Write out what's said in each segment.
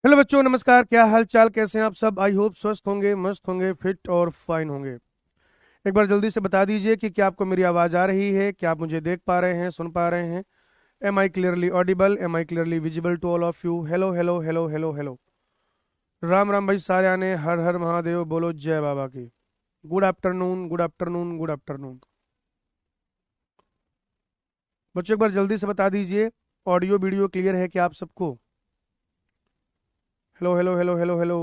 Hello बच्चों, नमस्कार। क्या हाल चाल, कैसे हैं आप सब? आई होप स्वस्थ होंगे, मस्त होंगे, फिट और फाइन होंगे। एक बार जल्दी से बता दीजिए कि क्या आपको मेरी आवाज़ आ रही है, क्या आप मुझे देख पा रहे हैं, सुन पा रहे हैं? Am I clearly audible? Am I clearly visible to all of you? Hello hello hello hello hello. Ram Ram भाई सारे आने, हर हर महादेव, बोलो जय बाबा की। Good afternoon, good afternoon, good afternoon. बच्चों एक बार जल्दी से बता दीजिए, ऑडियो वीडियो क्लियर है क्या आप सबको? Hello hello hello hello hello.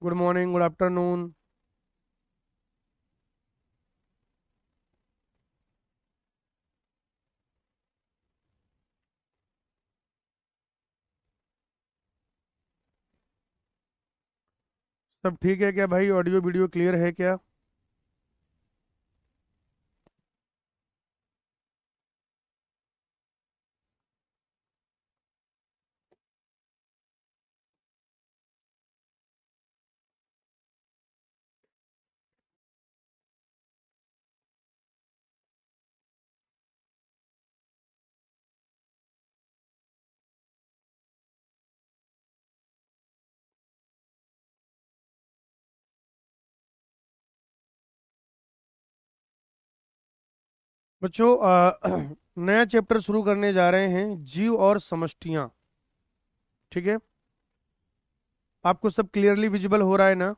Good morning, good afternoon. सब ठीक है क्या भाई? ऑडियो वीडियो क्लियर है क्या? बच्चों नया चैप्टर शुरू करने जा रहे हैं, जीव और समष्टियां। ठीक है? आपको सब क्लियरली विजिबल हो रहा है ना?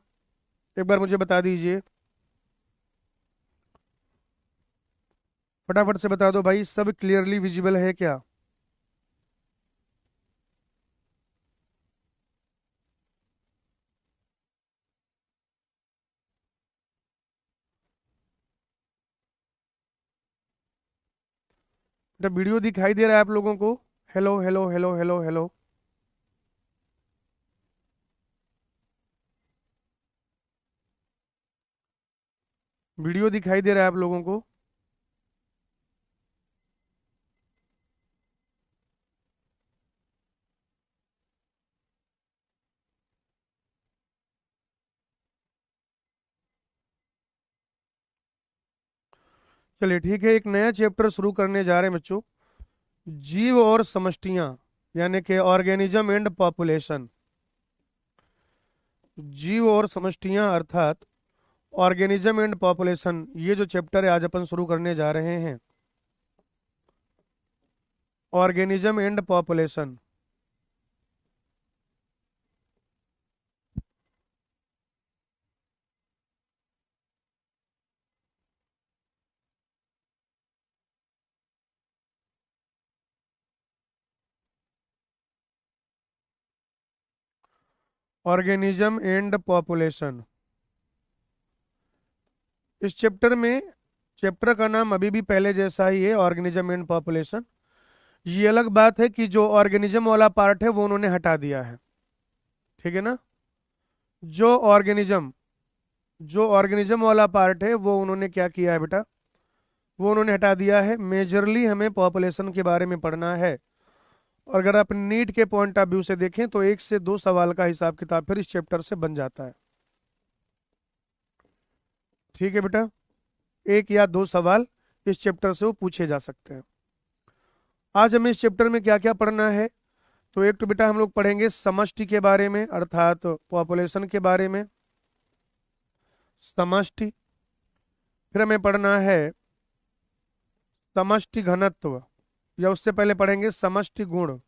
एक बार मुझे बता दीजिए, फटाफट से बता दो भाई, सब क्लियरली विजिबल है क्या? बेटा वीडियो दिखाई दे रहा है आप लोगों को? Hello hello hello hello hello. Video दिखाई दे रहा है आप लोगों को? चलिए ठीक है, एक नया चैप्टर शुरू करने जा रहे हैं बच्चों, जीव और समष्टियां, यानी कि ऑर्गेनिज्म एंड पॉपुलेशन। जीव और समष्टियां अर्थात ऑर्गेनिज्म एंड पॉपुलेशन, ये जो चैप्टर है आज अपन शुरू करने जा रहे हैं, organism and population. Organism and population, इस चैप्टर में, चैप्टर का नाम अभी भी पहले जैसा ही है, ऑर्गेनिज्म एंड पॉपुलेशन। ये अलग बात है कि जो ऑर्गेनिज्म वाला पार्ट है वो उन्होंने हटा दिया है। ठीक है ना? जो ऑर्गेनिज्म जो ऑर्गेनिज्म वाला पार्ट है वो उन्होंने क्या किया है बेटा? वो उन्होंने हटा दिया है। मेजरली हमें पॉपुलेशन के बारे में पढ़ना है। और अगर आप नीट के पॉइंट ऑफ व्यू से देखें तो एक से दो सवाल का हिसाब किताब फिर इस चैप्टर से बन जाता है। ठीक है बेटा? एक या दो सवाल इस चैप्टर से वो पूछे जा सकते हैं। आज हमें इस चैप्टर में क्या क्या पढ़ना है? तो एक तो बेटा हम लोग पढ़ेंगे समष्टि के बारे में, अर्थात पॉपुलेशन के बारे में, समष्टि। फिर हमें पढ़ना है समष्टि घनत्व, या उससे पहले पढ़ेंगे समष्टि गुण।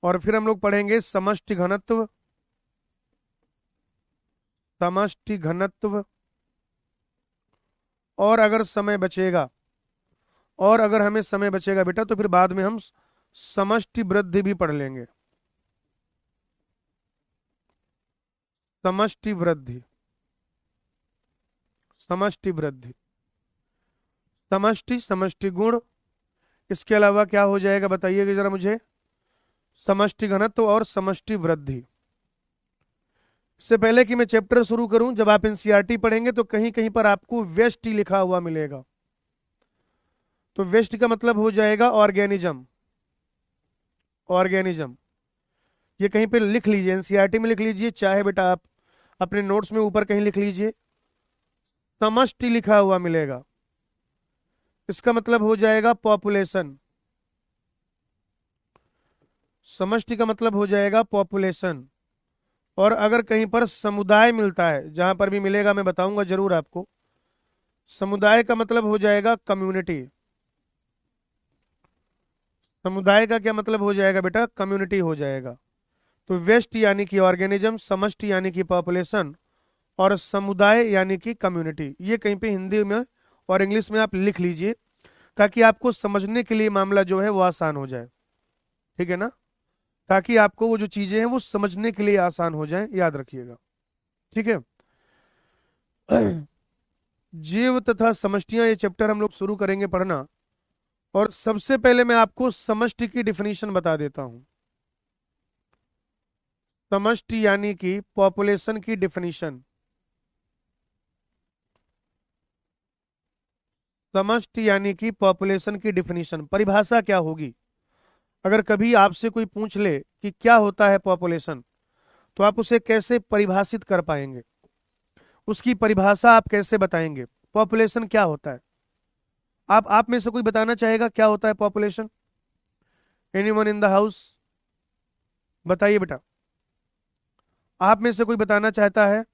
और फिर हम लोग पढ़ेंगे समष्टि घनत्व, समष्टि घनत्व। और अगर समय बचेगा, और अगर हमें समय बचेगा बेटा, तो फिर बाद में हम समष्टि वृद्धि भी पढ़ लेंगे। समष्टि वृद्धि, समष्टि वृद्धि, समष्टि, समष्टि गुण। इसके अलावा क्या हो जाएगा बताइएगा जरा मुझे? समष्टि घनत्व और समष्टि वृद्धि। इससे पहले कि मैं चैप्टर शुरू करूं, जब आप एनसीईआरटी पढ़ेंगे तो कहीं कहीं पर आपको वेस्ट लिखा हुआ मिलेगा। तो वेस्ट का मतलब हो जाएगा ऑर्गेनिज्म। ऑर्गेनिज्म, ये कहीं पे लिख लीजिए, एनसीईआरटी में लिख लीजिए, चाहे बेटा आप अपने नोट्स में ऊपर कहीं लिख लीजिए, समष्टि लिखा हुआ मिलेगा। इसका मतलब हो जाएगा पॉपुलेशन। समष्टि का मतलब हो जाएगा पॉपुलेशन। और अगर कहीं पर समुदाय मिलता है, जहां पर भी मिलेगा मैं बताऊंगा जरूर आपको, समुदाय का मतलब हो जाएगा कम्युनिटी। समुदाय का क्या मतलब हो जाएगा बेटा? कम्युनिटी हो जाएगा। तो वेस्ट यानी कि ऑर्गेनिज्म, समष्टि यानी कि पॉपुलेशन, और समुदाय यानी कि कम्युनिटी। ये कहीं पे हिंदी में और इंग्लिश में आप लिख लीजिए, ताकि आपको समझने के लिए मामला जो है वो आसान हो जाए। ठीक है ना? ताकि आपको वो जो चीजें हैं वो समझने के लिए आसान हो जाए, याद रखिएगा। ठीक है। जीव तथा समष्टियां, ये चैप्टर हम लोग शुरू करेंगे पढ़ना। और सबसे पहले मैं आपको समष्टि की डिफिनीशन बता देता हूं। समष्टि यानी कि पॉपुलेशन की डिफिनीशन। समष्टि यानी कि पॉपुलेशन की डिफिनीशन, परिभाषा क्या होगी? अगर कभी आपसे कोई पूछ ले कि क्या होता है पॉपुलेशन, तो आप उसे कैसे परिभाषित कर पाएंगे? उसकी परिभाषा आप कैसे बताएंगे? पॉपुलेशन क्या होता है? आप में से कोई बताना चाहेगा क्या होता है population? Anyone in the house? बताइए बेटा, आप में से कोई बताना चाहता है?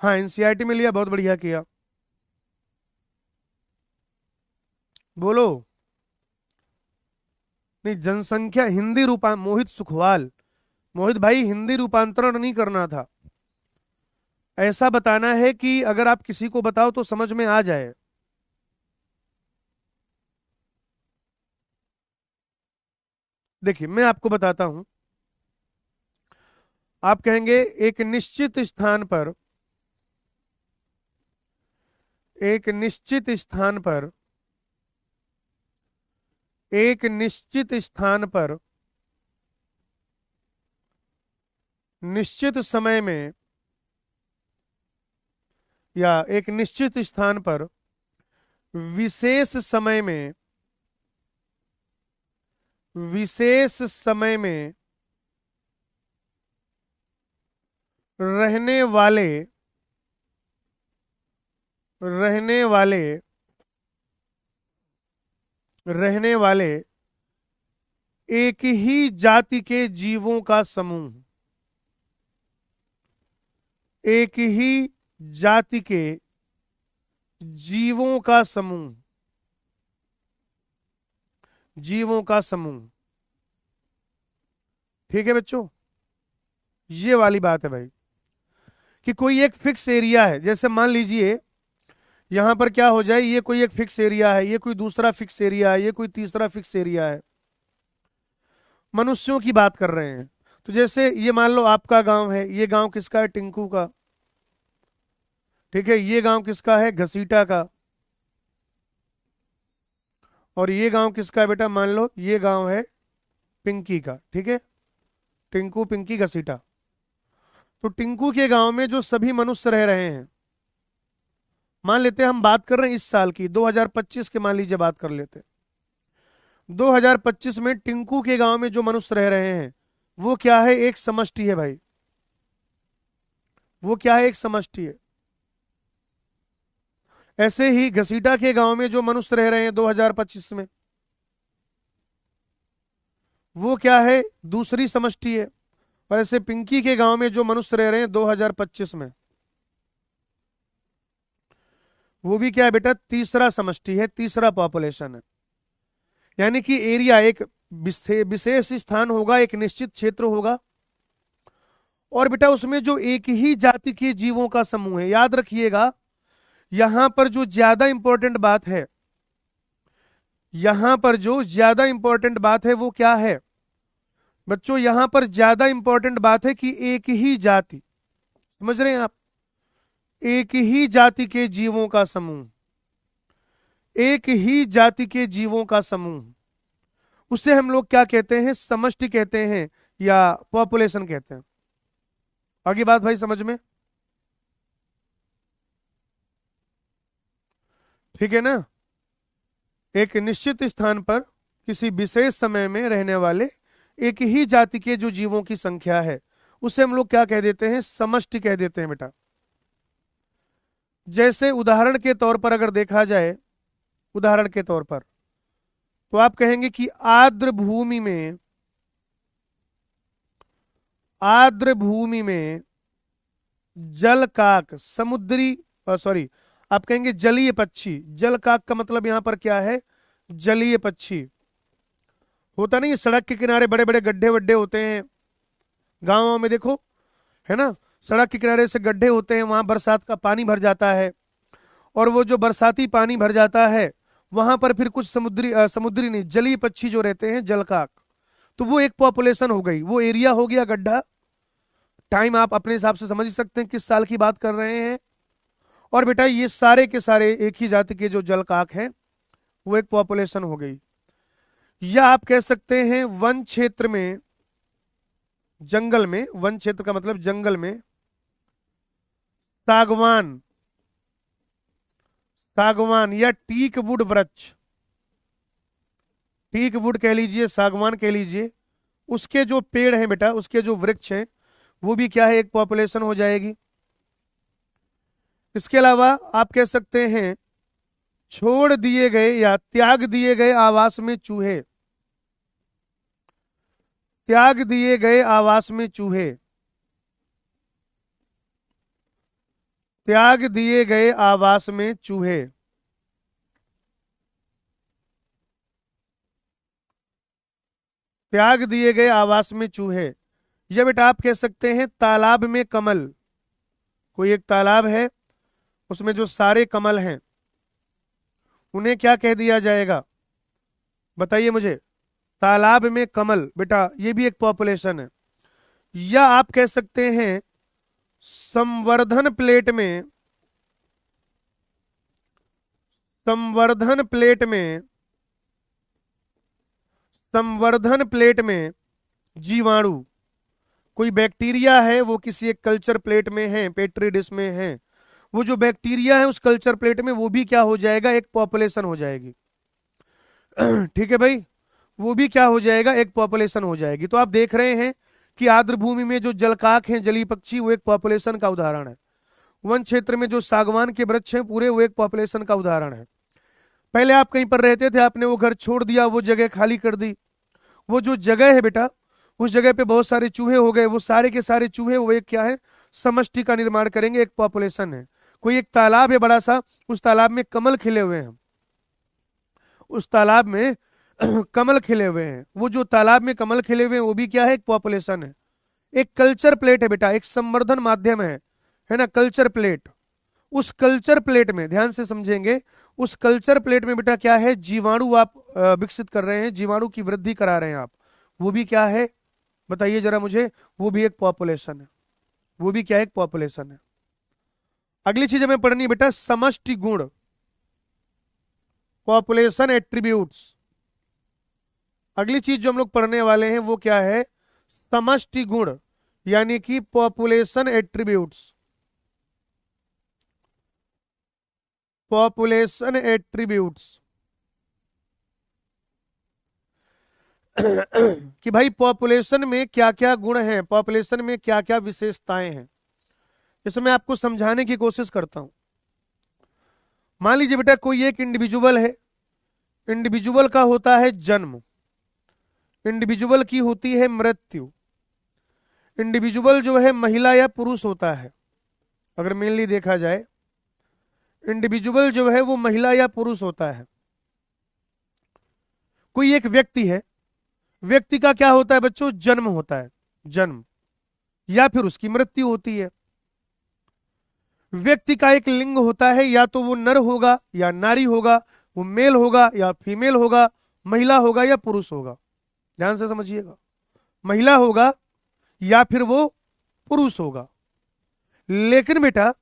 हाँ, एनसीईआरटी में लिया, बहुत बढ़िया किया। बोलो। नहीं, जनसंख्या हिंदी रूपा, मोहित सुखवाल, मोहित भाई हिंदी रूपांतरण नहीं करना था। ऐसा बताना है कि अगर आप किसी को बताओ तो समझ में आ जाए। देखिए मैं आपको बताता हूं। आप कहेंगे एक निश्चित स्थान पर, एक निश्चित स्थान पर, एक निश्चित स्थान पर निश्चित समय में, या एक निश्चित स्थान पर विशेष समय में, विशेष समय में रहने वाले, रहने वाले, रहने वाले एक ही जाति के जीवों का समूह, एक ही जाति के जीवों का समूह, जीवों का समूह। ठीक है बच्चों, ये वाली बात है भाई, कि कोई एक फिक्स एरिया है। जैसे मान लीजिए यहां पर क्या हो जाए, ये कोई एक फिक्स एरिया है, ये कोई दूसरा फिक्स एरिया है, ये कोई तीसरा फिक्स एरिया है। मनुष्यों की बात कर रहे हैं। तो जैसे ये मान लो आपका गांव है, ये गांव किसका है? टिंकू का। ठीक है, ये गांव किसका है? घसीटा का। और ये गांव किसका है बेटा? मान लो ये गांव है पिंकी का। ठीक है, टिंकू, पिंकी, घसीटा। तो टिंकू के गांव में जो सभी मनुष्य रह रहे हैं, मान लेते हैं हम बात कर रहे हैं इस साल की, 2025 के मान लीजिए बात कर लेते हैं। 2025 में टिंकू के गांव में जो मनुष्य रह रहे हैं वो क्या है? एक समष्टि है भाई। वो क्या है? एक समष्टि है। ऐसे ही घसीटा के गांव में जो मनुष्य रह रहे हैं 2025 में, वो क्या है? दूसरी समष्टि है। और ऐसे पिंकी के गांव में जो मनुष्य रह रहे हैं 2025 में, वो भी क्या है बेटा? तीसरा समष्टि है, तीसरा पॉपुलेशन है। यानी कि एरिया एक विशेष स्थान होगा, एक निश्चित क्षेत्र होगा, और बेटा उसमें जो एक ही जाति के जीवों का समूह है। याद रखिएगा, यहां पर जो ज्यादा इंपॉर्टेंट बात है, यहां पर जो ज्यादा इंपॉर्टेंट बात है वो क्या है बच्चों? यहां पर ज्यादा इंपॉर्टेंट बात है कि एक ही जाति, समझ रहे हैं आप? एक ही जाति के जीवों का समूह, एक ही जाति के जीवों का समूह, उसे हम लोग क्या कहते हैं? समष्टि कहते हैं, या पॉपुलेशन कहते हैं। आगे बात भाई समझ में? ठीक है ना? एक निश्चित स्थान पर किसी विशेष समय में रहने वाले एक ही जाति के जो जीवों की संख्या है, उसे हम लोग क्या कह देते हैं, समष्टि कह देते हैं बेटा। जैसे उदाहरण के तौर पर अगर देखा जाए, उदाहरण के तौर पर तो आप कहेंगे कि आर्द्र भूमि में जलकाक समुद्री, सॉरी, आप कहेंगे जलीय पक्षी। जलकाक का मतलब यहां पर क्या है, जलीय पक्षी। होता नहीं, सड़क के किनारे बड़े बड़े गड्ढे वड्ढे होते हैं, गांवों में देखो, है ना, सड़क के किनारे से गड्ढे होते हैं, वहां बरसात का पानी भर जाता है, और वो जो बरसाती पानी भर जाता है वहां पर फिर कुछ समुद्री नहीं, जलीय पक्षी जो रहते हैं, जलकाक, तो वो एक पॉपुलेशन हो गई, वो एरिया हो गया गड्ढा। टाइम आप अपने हिसाब से समझ सकते हैं किस साल की बात कर रहे हैं। और बेटा ये सारे के सारे एक ही जाति के जो जलकाक हैं वो एक पॉपुलेशन हो गई। या आप कह सकते हैं वन क्षेत्र में, जंगल में, वन क्षेत्र का मतलब जंगल में सागवान, सागवान या टीक वुड वृक्ष, टीक वुड कह लीजिए, सागवान कह लीजिए, उसके जो पेड़ हैं बेटा, उसके जो वृक्ष हैं, वो भी क्या है, एक पॉपुलेशन हो जाएगी। इसके अलावा आप कह सकते हैं छोड़ दिए गए या त्याग दिए गए आवास में चूहे, त्याग दिए गए आवास में चूहे, त्याग दिए गए आवास में चूहे, त्याग दिए गए आवास में चूहे। या बेटा आप कह सकते हैं तालाब में कमल, कोई एक तालाब है, उसमें जो सारे कमल हैं उन्हें क्या कह दिया जाएगा, बताइए मुझे। तालाब में कमल, बेटा ये भी एक पॉपुलेशन है। या आप कह सकते हैं संवर्धन प्लेट में, संवर्धन प्लेट में, संवर्धन प्लेट में जीवाणु, कोई बैक्टीरिया है वो किसी एक कल्चर प्लेट में है, पेट्री डिश में है, वो जो बैक्टीरिया है उस कल्चर प्लेट में, वो भी क्या हो जाएगा, एक पॉपुलेशन हो जाएगी। ठीक है भाई, वो भी क्या हो जाएगा, एक पॉपुलेशन हो जाएगी। तो आप देख रहे हैं कि आर्द्र भूमि में जो जलकाक हैं, जलीय पक्षी, वो एक पॉपुलेशन का उदाहरण है। वन क्षेत्र में जो सागवान के वृक्ष हैं पूरे, वो एक पॉपुलेशन का उदाहरण है। पहले आप कहीं पर रहते थे, आपने वो घर छोड़ दिया, वो जगह खाली कर दी, वो जो जगह है बेटा, उस जगह पे बहुत सारे चूहे हो गए, वो सारे के सारे चूहे वो एक क्या है, समष्टि का निर्माण करेंगे, एक पॉपुलेशन है। कोई एक तालाब है बड़ा सा, उस तालाब में कमल खिले हुए हैं, उस तालाब में कमल खिले हुए हैं, वो जो तालाब में कमल खिले हुए हैं वो भी क्या है, एक पॉपुलेशन है। एक कल्चर प्लेट है बेटा, एक संवर्धन माध्यम है ना, कल्चर प्लेट। उस कल्चर प्लेट में ध्यान से समझेंगे, उस कल्चर प्लेट में बेटा क्या है, जीवाणु आप विकसित कर रहे हैं, जीवाणु की वृद्धि करा रहे हैं आप, वो भी क्या है, बताइए जरा मुझे, वो भी एक पॉपुलेशन है, वो भी क्या है, एक पॉपुलेशन है। अगली चीज हमें पढ़नी है बेटा समष्टि गुण, पॉपुलेशन एट्रीब्यूट्स। अगली चीज जो हम लोग पढ़ने वाले हैं वो क्या है, समष्टि गुण, यानी कि पॉपुलेशन एट्रीब्यूट्स, पॉपुलेशन एट्रीब्यूट्स। कि भाई पॉपुलेशन में क्या क्या गुण हैं, पॉपुलेशन में क्या क्या विशेषताएं हैं, इसे मैं आपको समझाने की कोशिश करता हूं। मान लीजिए बेटा कोई एक इंडिविजुअल है, इंडिविजुअल का होता है जन्म, इंडिविजुअल की होती है मृत्यु, इंडिविजुअल जो है महिला या पुरुष होता है, अगर मेनली देखा जाए इंडिविजुअल जो है वो महिला या पुरुष होता है। कोई एक व्यक्ति है, व्यक्ति का क्या होता है बच्चों, जन्म होता है, जन्म, या फिर उसकी मृत्यु होती है। व्यक्ति का एक लिंग होता है, या तो वो नर होगा या नारी होगा, वो मेल होगा या फीमेल होगा, महिला होगा या पुरुष होगा, ध्यान से समझिएगा, महिला होगा या फिर वो पुरुष होगा। लेकिन बेटा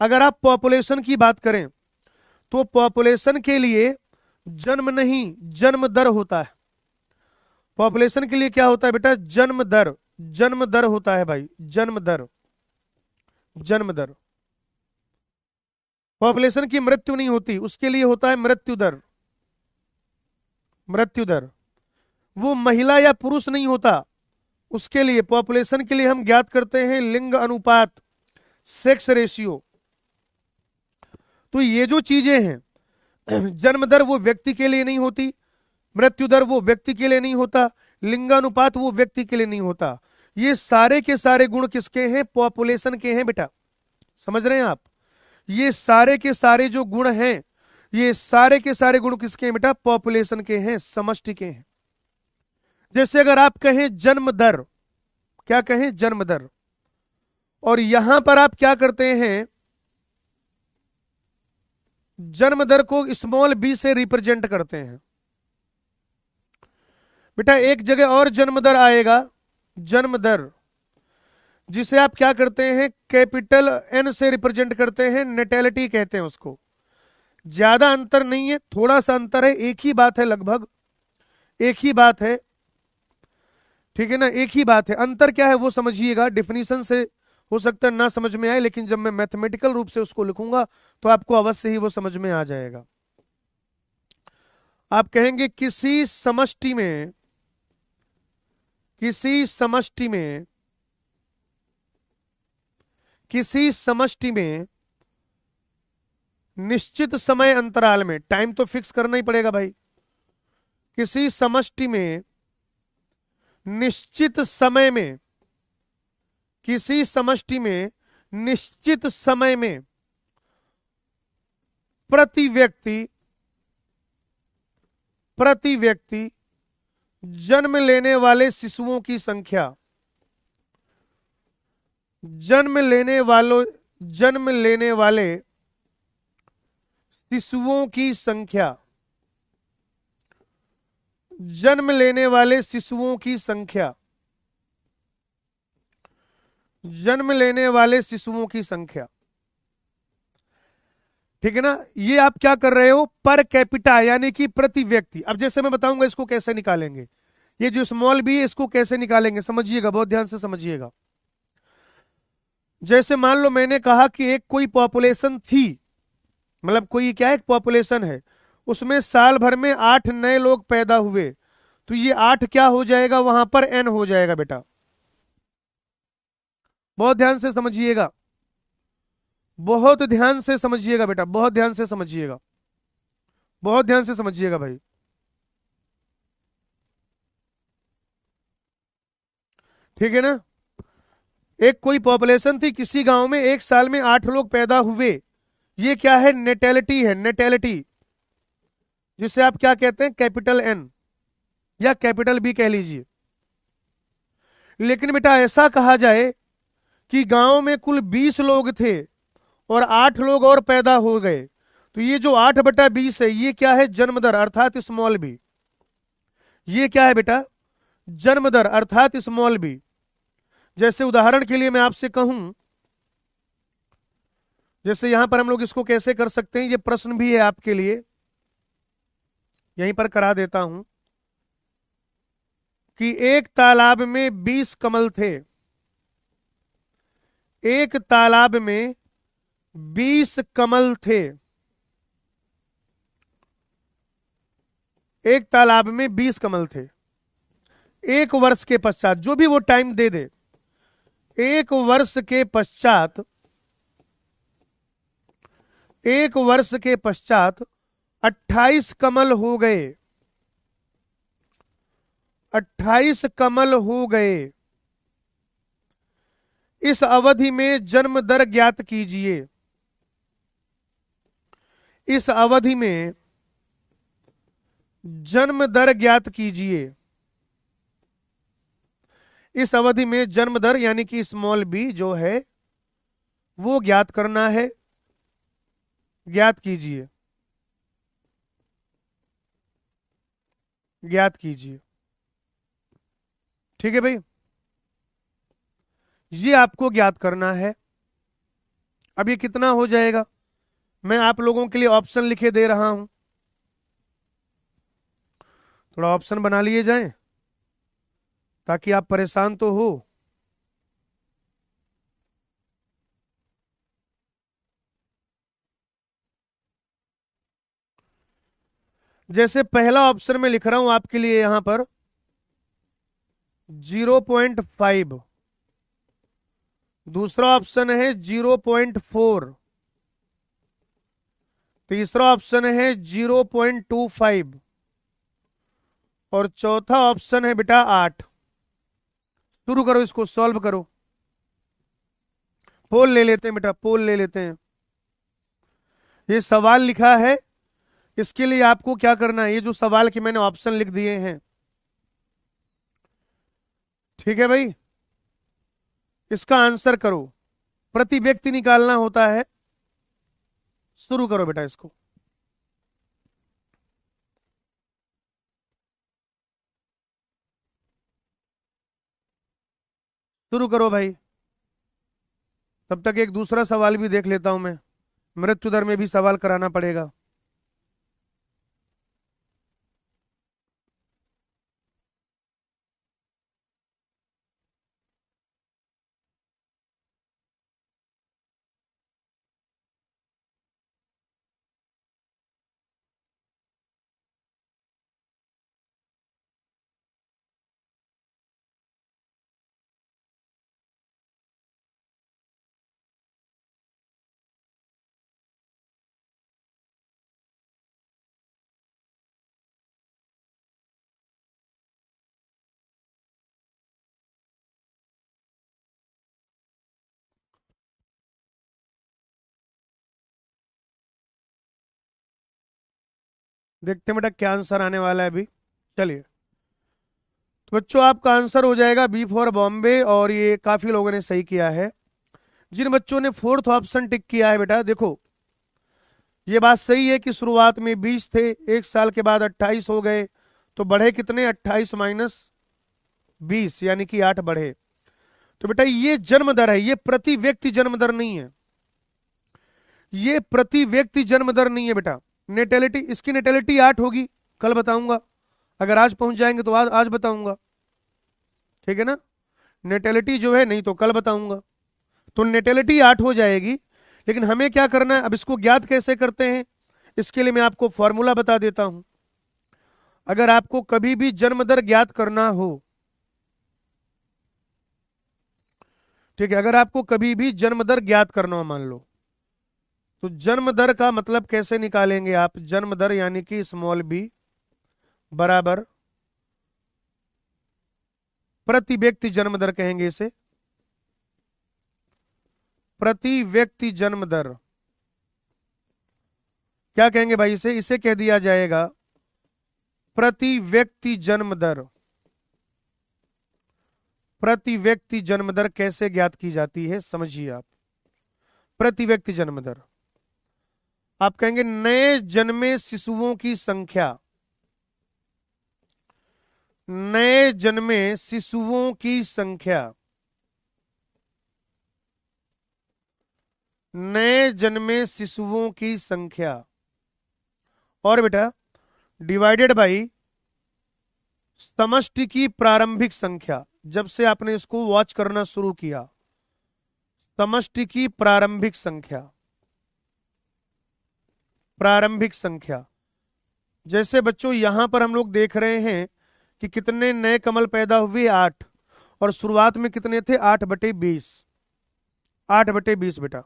अगर आप पॉपुलेशन की बात करें तो पॉपुलेशन के लिए जन्म नहीं, जन्म दर होता है। पॉपुलेशन के लिए क्या होता है बेटा, जन्म दर, जन्म दर होता है भाई, जन्म दर, जन्म दर। पॉपुलेशन की मृत्यु नहीं होती, उसके लिए होता है मृत्यु दर, मृत्यु दर। वो महिला या पुरुष नहीं होता, उसके लिए, पॉपुलेशन के लिए हम ज्ञात करते हैं लिंग अनुपात, सेक्स रेशियो। तो ये जो चीजें हैं, जन्म दर वो व्यक्ति के लिए नहीं होती, मृत्यु दर वो व्यक्ति के लिए नहीं होता, लिंगानुपात वो व्यक्ति के लिए नहीं होता। ये सारे के सारे गुण किसके हैं? पॉपुलेशन के हैं बेटा। समझ रहे हैं आप? ये सारे के सारे जो गुण हैं, ये सारे के सारे गुण किसके हैं बेटा? पॉपुलेशन के हैं, समष्टि के हैं। जैसे अगर आप कहें जन्म दर, क्या कहें? जन्म दर, और यहां पर आप क्या करते हैं? जन्म दर को स्मॉल बी से रिप्रेजेंट करते हैं बेटा। एक जगह और जन्म दर आएगा, जन्म दर, जिसे आप क्या करते हैं? कैपिटल एन से रिप्रेजेंट करते हैं, नेटेलिटी कहते हैं उसको। ज्यादा अंतर नहीं है, थोड़ा सा अंतर है, एक ही बात है, लगभग एक ही बात है, ठीक है ना? एक ही बात है। अंतर क्या है वो समझिएगा, डिफिनीशन से हो सकता है ना समझ में आए, लेकिन जब मैं मैथमेटिकल रूप से उसको लिखूंगा तो आपको अवश्य ही वो समझ में आ जाएगा। आप कहेंगे किसी समष्टि में, किसी समष्टि में, किसी समष्टि में निश्चित समय अंतराल में, टाइम तो फिक्स करना ही पड़ेगा भाई, किसी समष्टि में निश्चित समय में, किसी समष्टि में निश्चित समय में प्रति व्यक्ति जन्म लेने वाले शिशुओं की संख्या, जन्म लेने वाले शिशुओं की संख्या, जन्म लेने वाले शिशुओं की संख्या, जन्म लेने वाले शिशुओं की संख्या, ठीक है ना? ये आप क्या कर रहे हो? पर कैपिटा, यानी कि प्रति व्यक्ति। अब जैसे मैं बताऊंगा इसको कैसे निकालेंगे, ये जो स्मॉल बी है इसको कैसे निकालेंगे, समझिएगा, बहुत ध्यान से समझिएगा। जैसे मान लो मैंने कहा कि एक कोई पॉपुलेशन थी, मतलब कोई क्या है? एक पॉपुलेशन है, उसमें साल भर में 8 नए लोग पैदा हुए, तो ये 8 क्या हो जाएगा? वहां पर n हो जाएगा बेटा। बहुत ध्यान से समझिएगा, बहुत ध्यान से समझिएगा बेटा, बहुत ध्यान से समझिएगा, बहुत ध्यान से समझिएगा भाई। ठीक है ना? एक कोई पॉपुलेशन थी किसी गांव में, एक साल में 8 लोग पैदा हुए, ये क्या है? नेटेलिटी है, नेटेलिटी, जिसे आप क्या कहते हैं? कैपिटल एन या कैपिटल बी कह लीजिए। लेकिन बेटा ऐसा कहा जाए कि गांव में कुल 20 लोग थे और 8 लोग और पैदा हो गए, तो ये जो 8/20 है, ये क्या है? जन्म दर अर्थात स्मॉल बी। ये क्या है बेटा? जन्म दर अर्थात स्मॉल बी। जैसे उदाहरण के लिए मैं आपसे कहूं, जैसे यहां पर हम लोग इसको कैसे कर सकते हैं, ये प्रश्न भी है आपके लिए, यहीं पर करा देता हूं कि एक तालाब में 20 कमल थे, एक तालाब में 20 कमल थे, एक तालाब में 20 कमल थे। एक वर्ष के पश्चात, जो भी वो टाइम दे दे, एक वर्ष के पश्चात, एक वर्ष के पश्चात 28 कमल हो गए, 28 कमल हो गए। इस अवधि में जन्म दर ज्ञात कीजिए, इस अवधि में जन्म दर ज्ञात कीजिए, इस अवधि में जन्म दर यानी कि स्मॉल बी जो है वो ज्ञात करना है, ज्ञात कीजिए, ज्ञात कीजिए। ठीक है भाई, ये आपको ज्ञात करना है। अब ये कितना हो जाएगा? मैं आप लोगों के लिए ऑप्शन लिखे दे रहा हूं, थोड़ा ऑप्शन बना लिए जाएं ताकि आप परेशान तो हो। जैसे पहला ऑप्शन में लिख रहा हूं आपके लिए यहां पर, 0.5, दूसरा ऑप्शन है 0.4, तीसरा ऑप्शन है 0.25 और चौथा ऑप्शन है बेटा 8। शुरू करो, इसको सॉल्व करो। पोल ले लेते हैं बेटा, पोल ले लेते हैं। ये सवाल लिखा है, इसके लिए आपको क्या करना है, ये जो सवाल के मैंने ऑप्शन लिख दिए हैं, ठीक है भाई, इसका आंसर करो। प्रति व्यक्ति निकालना होता है। शुरू करो बेटा इसको। शुरू करो भाई। तब तक एक दूसरा सवाल भी देख लेता हूं मैं, मृत्यु दर में भी सवाल कराना पड़ेगा। देखते हैं बेटा क्या आंसर आने वाला है अभी। चलिए, तो बच्चों आपका आंसर हो जाएगा बी फॉर बॉम्बे, और ये काफी लोगों ने सही किया है। जिन बच्चों ने फोर्थ ऑप्शन टिक किया है बेटा, देखो ये बात सही है कि शुरुआत में 20 थे, एक साल के बाद 28 हो गए, तो बढ़े कितने, 28 माइनस 20 यानी कि 8 बढ़े। तो बेटा ये जन्म दर है, ये प्रति व्यक्ति जन्म दर नहीं है, ये प्रति व्यक्ति जन्म दर नहीं है बेटा। नेटेलिटी, इसकी नेटेलिटी 8 होगी, कल बताऊंगा। अगर आज पहुंच जाएंगे तो आज बताऊंगा, ठीक है ना। नेटेलिटी जो है नहीं तो कल बताऊंगा। तो नेटेलिटी 8 हो जाएगी, लेकिन हमें क्या करना है, अब इसको ज्ञात कैसे करते हैं, इसके लिए मैं आपको फॉर्मूला बता देता हूं। अगर आपको कभी भी जन्म दर ज्ञात करना हो, ठीक है, अगर आपको कभी भी जन्म दर ज्ञात करना हो मान लो, तो जन्म दर का मतलब कैसे निकालेंगे आप, जन्म दर यानी कि स्मॉल बी बराबर प्रति व्यक्ति जन्म दर कहेंगे इसे, प्रति व्यक्ति जन्म दर क्या कहेंगे भाई, इसे इसे कह दिया जाएगा प्रति व्यक्ति जन्म दर। प्रति व्यक्ति जन्म दर कैसे ज्ञात की जाती है समझिए आप। प्रति व्यक्ति जन्म दर, आप कहेंगे नए जन्मे शिशुओं की संख्या, नए जन्मे शिशुओं की संख्या, नए जन्मे शिशुओं की संख्या, और बेटा डिवाइडेड बाई समष्टि की प्रारंभिक संख्या। जब से आपने इसको वॉच करना शुरू किया, समष्टि की प्रारंभिक संख्या, प्रारंभिक संख्या। जैसे बच्चों यहां पर हम लोग देख रहे हैं कि कितने नए कमल पैदा हुए, 8, और शुरुआत में कितने थे, 8/20, 8/20 बेटा,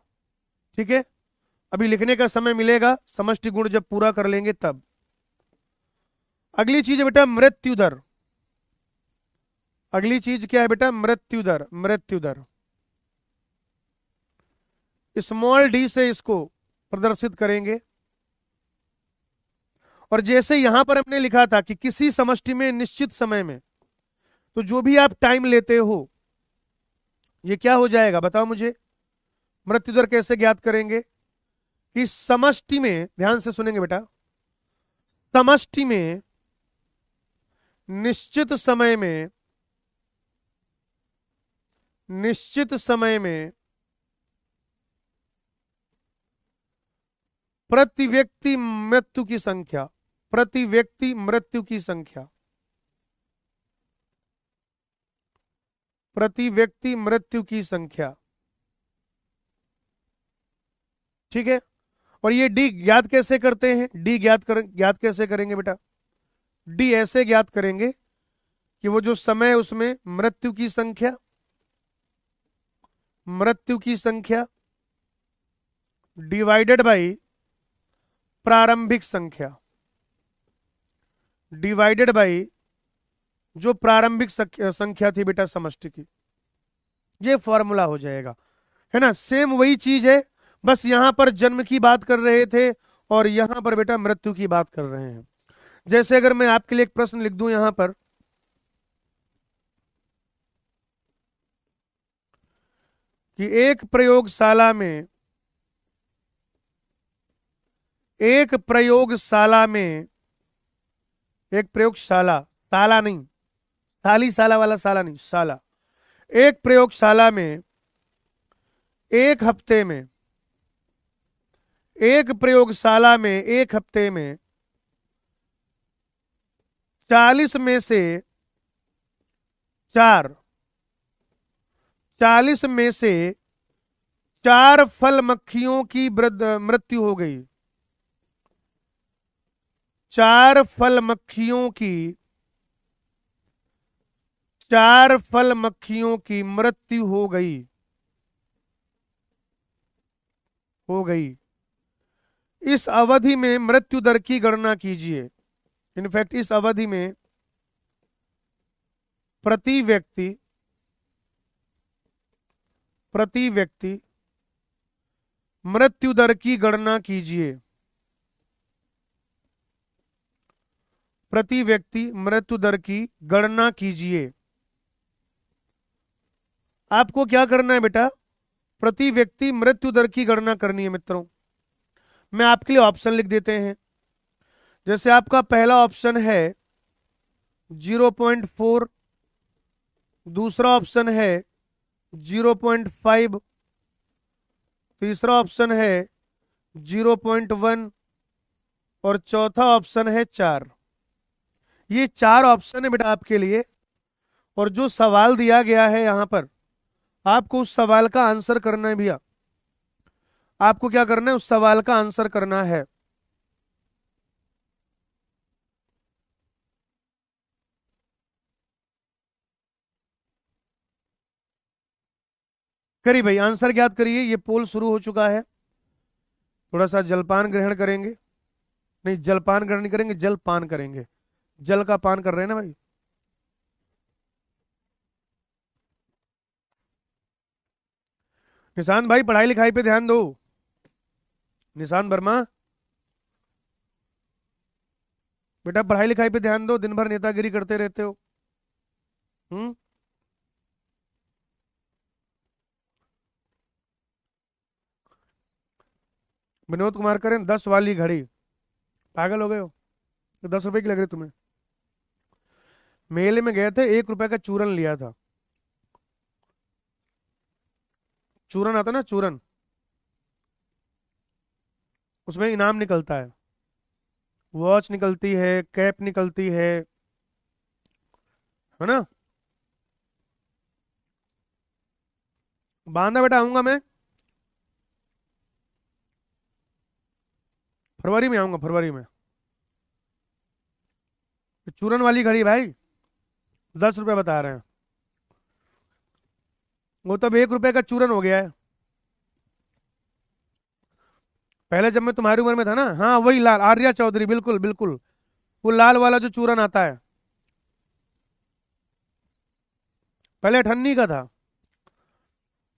ठीक है। अभी लिखने का समय मिलेगा, समष्टि गुण जब पूरा कर लेंगे तब। अगली चीज है बेटा मृत्यु दर। अगली चीज क्या है बेटा, मृत्यु दर। मृत्यु दर स्मॉल डी से इसको प्रदर्शित करेंगे, और जैसे यहां पर हमने लिखा था कि किसी समष्टि में निश्चित समय में, तो जो भी आप टाइम लेते हो ये क्या हो जाएगा बताओ मुझे। मृत्यु दर कैसे ज्ञात करेंगे कि समष्टि में, ध्यान से सुनेंगे बेटा, समष्टि में निश्चित समय में, निश्चित समय में प्रति व्यक्ति मृत्यु की संख्या, प्रति व्यक्ति मृत्यु की संख्या, प्रति व्यक्ति मृत्यु की संख्या, ठीक है। और ये डी ज्ञात कैसे करते हैं, डी ज्ञात कैसे करेंगे बेटा, डी ऐसे ज्ञात करेंगे कि वो जो समय है उसमें मृत्यु की संख्या डिवाइडेड बाई प्रारंभिक संख्या, डिवाइडेड बाई जो प्रारंभिक संख्या थी बेटा समष्टि की, ये फॉर्मूला हो जाएगा। है ना, सेम वही चीज है, बस यहां पर जन्म की बात कर रहे थे और यहां पर बेटा मृत्यु की बात कर रहे हैं। जैसे अगर मैं आपके लिए एक प्रश्न लिख दूं यहां पर कि एक प्रयोगशाला, साला नहीं, साली साला वाला साला नहीं, साला, एक प्रयोगशाला में एक हफ्ते में एक प्रयोगशाला में एक हफ्ते में 40 में से 4 40 में से 4 फल मक्खियों की मृत्यु हो गई। 4 फल मक्खियों की 4 फल मक्खियों की मृत्यु हो गई। इस अवधि में मृत्यु दर की गणना कीजिए। इनफैक्ट इस अवधि में प्रति व्यक्ति मृत्यु दर की गणना कीजिए। प्रति व्यक्ति मृत्यु दर की गणना कीजिए। आपको क्या करना है बेटा, प्रति व्यक्ति मृत्यु दर की गणना करनी है मित्रों। मैं आपके लिए ऑप्शन लिख देते हैं। जैसे आपका पहला ऑप्शन है 0.4, दूसरा ऑप्शन है 0.5, तीसरा ऑप्शन है 0.1 और चौथा ऑप्शन है 4। ये 4 ऑप्शन है बेटा आपके लिए, और जो सवाल दिया गया है यहां पर आपको उस सवाल का आंसर करना है भैया। आपको क्या करना है, उस सवाल का आंसर करना है। करिए भाई, आंसर ज्ञात करिए। ये पोल शुरू हो चुका है। थोड़ा सा जलपान ग्रहण करेंगे, नहीं जलपान ग्रहण नहीं करेंगे, जलपान करेंगे। जल का पान कर रहे हैं ना भाई। निशांत भाई पढ़ाई लिखाई पे ध्यान दो। निशांत वर्मा बेटा पढ़ाई लिखाई पे ध्यान दो, दिन भर नेतागिरी करते रहते हो। हम्म। विनोद कुमार करें 10 वाली घड़ी, पागल हो गए हो? 10 रुपए की लग रही तुम्हें? मेले में गए थे, 1 रुपए का चूरन लिया था। चूरन आता ना, चूरन, उसमें इनाम निकलता है। वॉच निकलती है, कैप निकलती है ना। बांधा बेटा, आऊंगा मैं, फरवरी में आऊंगा, फरवरी में। चूरन वाली घड़ी भाई 10 रुपए बता रहे हैं। वो तब 1 रुपए का चूरन हो गया है। पहले जब मैं तुम्हारी उम्र में था ना, हाँ वही लाल, आर्या चौधरी, बिल्कुल बिल्कुल, वो लाल वाला जो चूरन आता है। पहले अठन्नी का था,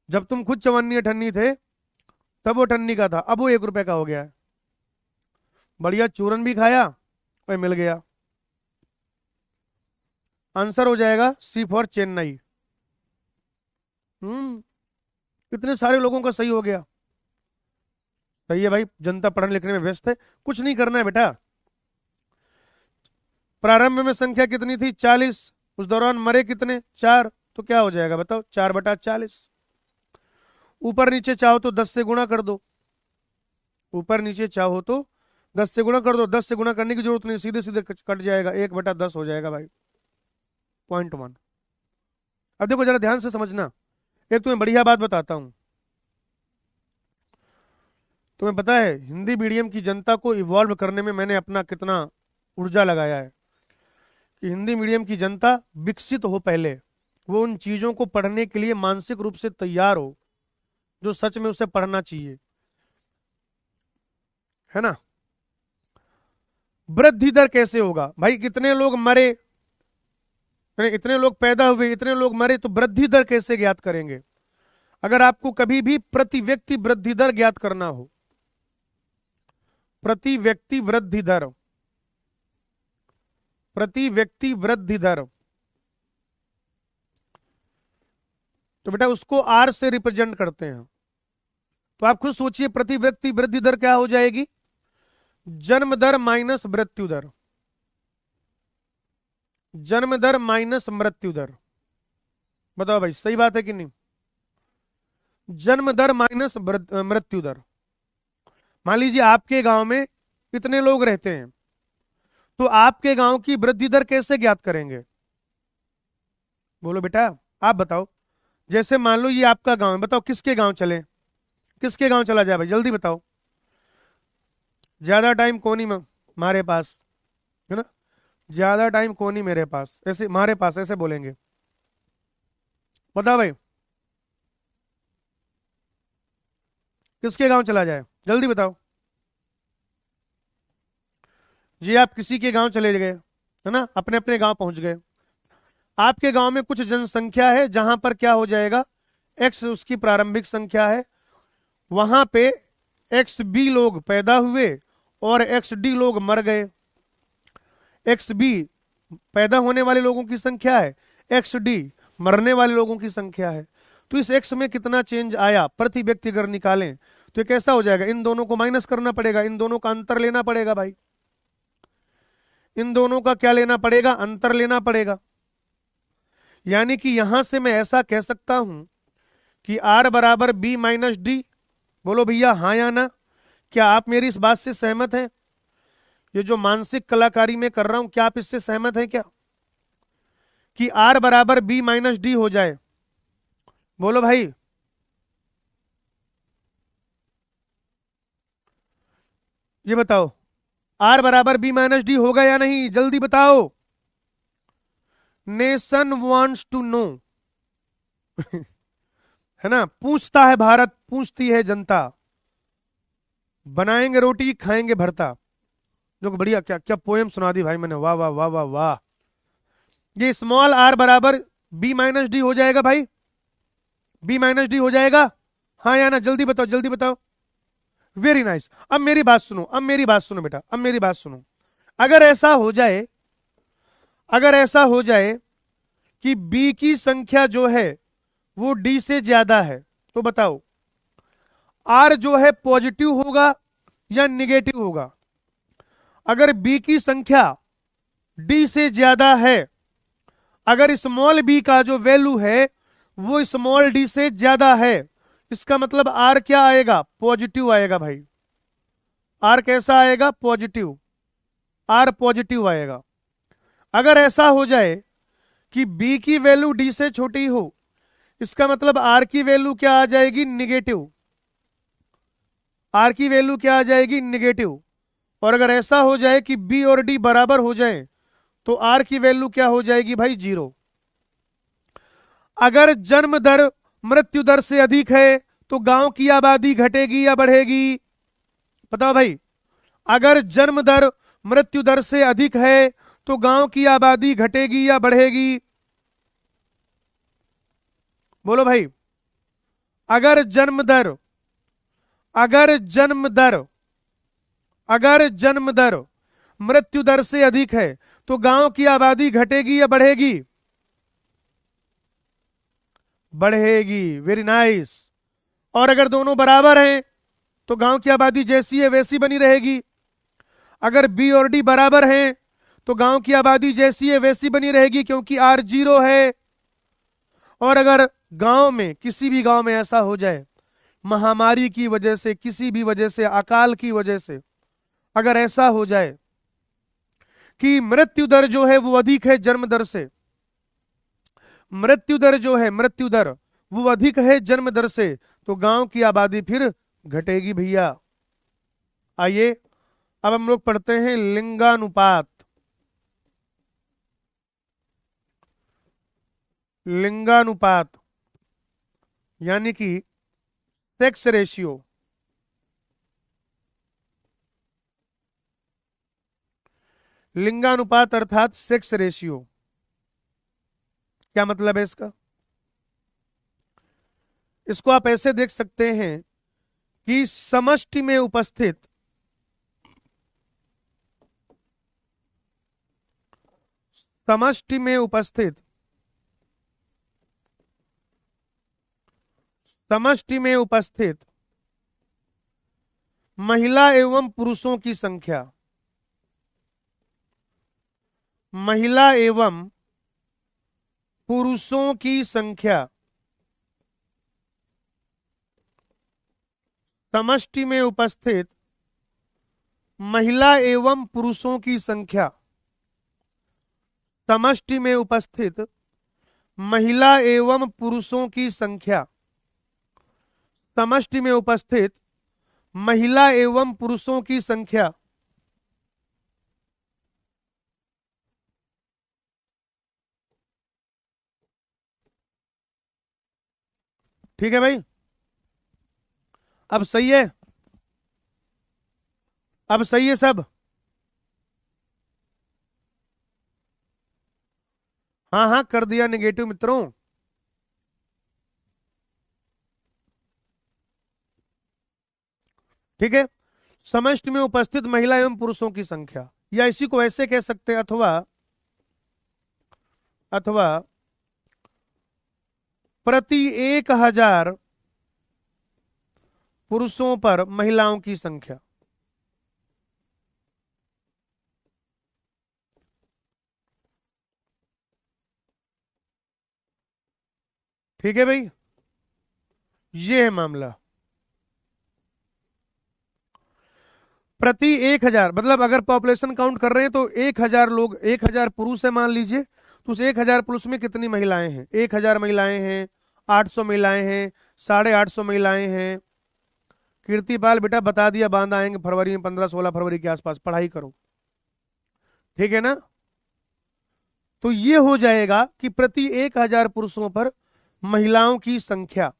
जब तुम खुद चवन्नी अठन्नी थे तब वो अठन्नी का था, अब वो 1 रुपए का हो गया है। बढ़िया चूरन भी खाया और मिल गया। आंसर हो जाएगा सी फॉर चेन्नई। हम्म। इतने सारे लोगों का सही हो गया। सही है भाई, जनता पढ़ने लिखने में व्यस्त है। कुछ नहीं करना है बेटा। प्रारंभ में संख्या कितनी थी? 40। उस दौरान मरे कितने? 4। तो क्या हो जाएगा बताओ? 4/40। ऊपर नीचे चाहो तो 10 से गुणा कर दो। ऊपर नीचे चाहो तो 10 से गुणा कर दो। 10 से गुणा करने की जरूरत नहीं, सीधे सीधे कट जाएगा, 1/10 हो जाएगा भाई। .1। अब देखो जरा ध्यान से समझना, एक तुम्हें बढ़िया बात बताता हूं। तुम्हें पता है हिंदी मीडियम की जनता को इवॉल्व करने में मैंने अपना कितना ऊर्जा लगाया है। कि हिंदी मीडियम की जनता विकसित हो, पहले वो उन चीजों को पढ़ने के लिए मानसिक रूप से तैयार हो जो सच में उसे पढ़ना चाहिए, है ना। वृद्धि दर कैसे होगा भाई, कितने लोग मरे, यानी इतने लोग पैदा हुए, इतने लोग मरे, तो वृद्धि दर कैसे ज्ञात करेंगे। अगर आपको कभी भी प्रति व्यक्ति वृद्धि दर ज्ञात करना हो, प्रति व्यक्ति वृद्धि दर, प्रति व्यक्ति वृद्धि दर, तो बेटा उसको आर से रिप्रेजेंट करते हैं। तो आप खुद सोचिए प्रति व्यक्ति वृद्धि दर क्या हो जाएगी, जन्म दर माइनस मृत्यु दर, जन्म दर माइनस मृत्यु दर। बताओ भाई सही बात है कि नहीं, जन्म दर माइनस मृत्यु दर। मान लीजिए आपके गांव में कितने लोग रहते हैं, तो आपके गांव की वृद्धि दर कैसे ज्ञात करेंगे, बोलो बेटा आप बताओ। जैसे मान लो ये आपका गांव है, बताओ किसके गांव चले, किसके गांव चला जाए भाई, जल्दी बताओ। ज्यादा टाइम कोनी में हमारे पास, है ना, ज्यादा टाइम कोनी मेरे पास, ऐसे हमारे पास ऐसे बोलेंगे। बताओ भाई किसके गांव चला जाए, जल्दी बताओ। जी आप किसी के गांव चले गए, है ना, अपने अपने गांव पहुंच गए। आपके गांव में कुछ जनसंख्या है जहां पर क्या हो जाएगा, एक्स उसकी प्रारंभिक संख्या है, वहां पे एक्स बी लोग पैदा हुए और एक्स डी लोग मर गए। एक्स बी पैदा होने वाले लोगों की संख्या है, एक्स डी मरने वाले लोगों की संख्या है। तो इस एक्स में कितना चेंज आया प्रति व्यक्ति अगर निकालें तो ये कैसा हो जाएगा, इन दोनों को माइनस करना पड़ेगा, इन दोनों का अंतर लेना पड़ेगा भाई, इन दोनों का क्या लेना पड़ेगा, अंतर लेना पड़ेगा। यानी कि यहां से मैं ऐसा कह सकता हूं कि आर बराबर बी माइनस डी। बोलो भैया हाँ या ना, क्या आप मेरी इस बात से सहमत हैं, ये जो मानसिक कलाकारी मैं कर रहा हूं क्या आप इससे सहमत हैं क्या, कि आर बराबर बी माइनस डी हो जाए। बोलो भाई, ये बताओ आर बराबर बी माइनस डी होगा या नहीं, जल्दी बताओ। नेशन वांट्स टू नो है ना, पूछता है भारत, पूछती है जनता, बनाएंगे रोटी खाएंगे भरता। जो बढ़िया, क्या क्या पोएम सुना दी भाई मैंने, वाह वाह वाह वाह वाह। ये स्मॉल आर बराबर बी माइनस डी हो जाएगा भाई, बी माइनस डी हो जाएगा, हाँ या ना, जल्दी बताओ जल्दी बताओ। Very nice. अब मेरी बात सुनो, अब मेरी बात सुनो बेटा, अब मेरी बात सुनो। अगर ऐसा हो जाए, अगर ऐसा हो जाए कि बी की संख्या जो है वो डी से ज्यादा है, तो बताओ आर जो है पॉजिटिव होगा या निगेटिव होगा। अगर बी की संख्या डी से ज्यादा है, अगर स्मॉल बी का जो वैल्यू है वो स्मॉल डी से ज्यादा है, इसका मतलब आर क्या आएगा, पॉजिटिव आएगा भाई। आर कैसा आएगा, पॉजिटिव, आर पॉजिटिव आएगा। अगर ऐसा हो जाए कि बी की वैल्यू डी से छोटी हो, इसका मतलब आर की वैल्यू क्या आ जाएगी, निगेटिव, आर की वैल्यू क्या आ जाएगी, निगेटिव। और अगर ऐसा हो जाए कि बी और डी बराबर हो जाए तो आर की वैल्यू क्या हो जाएगी भाई, 0। अगर जन्म दर मृत्यु दर से अधिक है तो गांव की आबादी घटेगी या बढ़ेगी, बताओ भाई। अगर जन्म दर मृत्यु दर से अधिक है तो गांव की आबादी घटेगी या बढ़ेगी, बोलो भाई। अगर जन्म दर, अगर जन्म दर, अगर जन्म दर मृत्यु दर से अधिक है तो गांव की आबादी घटेगी या बढ़ेगी, बढ़ेगी। Very nice. और अगर दोनों बराबर हैं तो गांव की आबादी जैसी है वैसी बनी रहेगी। अगर बी और डी बराबर हैं तो गांव की आबादी जैसी है वैसी बनी रहेगी, क्योंकि आर 0 है। और अगर गांव में, किसी भी गांव में ऐसा हो जाए, महामारी की वजह से, किसी भी वजह से, अकाल की वजह से, अगर ऐसा हो जाए कि मृत्यु दर जो है वो अधिक है जन्म दर से, मृत्यु दर जो है, मृत्यु दर वो अधिक है जन्म दर से, तो गांव की आबादी फिर घटेगी भैया। आइए अब हम लोग पढ़ते हैं लिंगानुपात। लिंगानुपात यानी कि सेक्स रेशियो, लिंगानुपात अर्थात सेक्स रेशियो, क्या मतलब है इसका? इसको आप ऐसे देख सकते हैं कि समष्टि में उपस्थित समष्टि में उपस्थित समष्टि में उपस्थित महिला एवं पुरुषों की संख्या, महिला एवं पुरुषों की संख्या समष्टि में उपस्थित महिला एवं पुरुषों की संख्या समष्टि में उपस्थित महिला एवं पुरुषों की संख्या समष्टि में उपस्थित महिला एवं पुरुषों की संख्या। ठीक है भाई, अब सही है, अब सही है सब? हाँ हाँ कर दिया नेगेटिव मित्रों। ठीक है, समष्टि में उपस्थित महिला एवं पुरुषों की संख्या, या इसी को ऐसे कह सकते हैं, अथवा अथवा प्रति 1000 पुरुषों पर महिलाओं की संख्या। ठीक है भाई, ये है मामला। प्रति 1000 मतलब अगर पॉपुलेशन काउंट कर रहे हैं तो 1000 लोग, 1000 पुरुष है मान लीजिए, तो उस 1000 पुरुष में कितनी महिलाएं हैं? 1000 महिलाएं हैं, 800 महिलाएं हैं, 850 महिलाएं हैं। कीर्तिपाल बेटा बता दिया, बांध आएंगे फरवरी में, 15-16 फरवरी के आसपास, पढ़ाई करो। ठीक है ना? तो ये हो जाएगा कि प्रति 1000 पुरुषों पर महिलाओं की संख्या।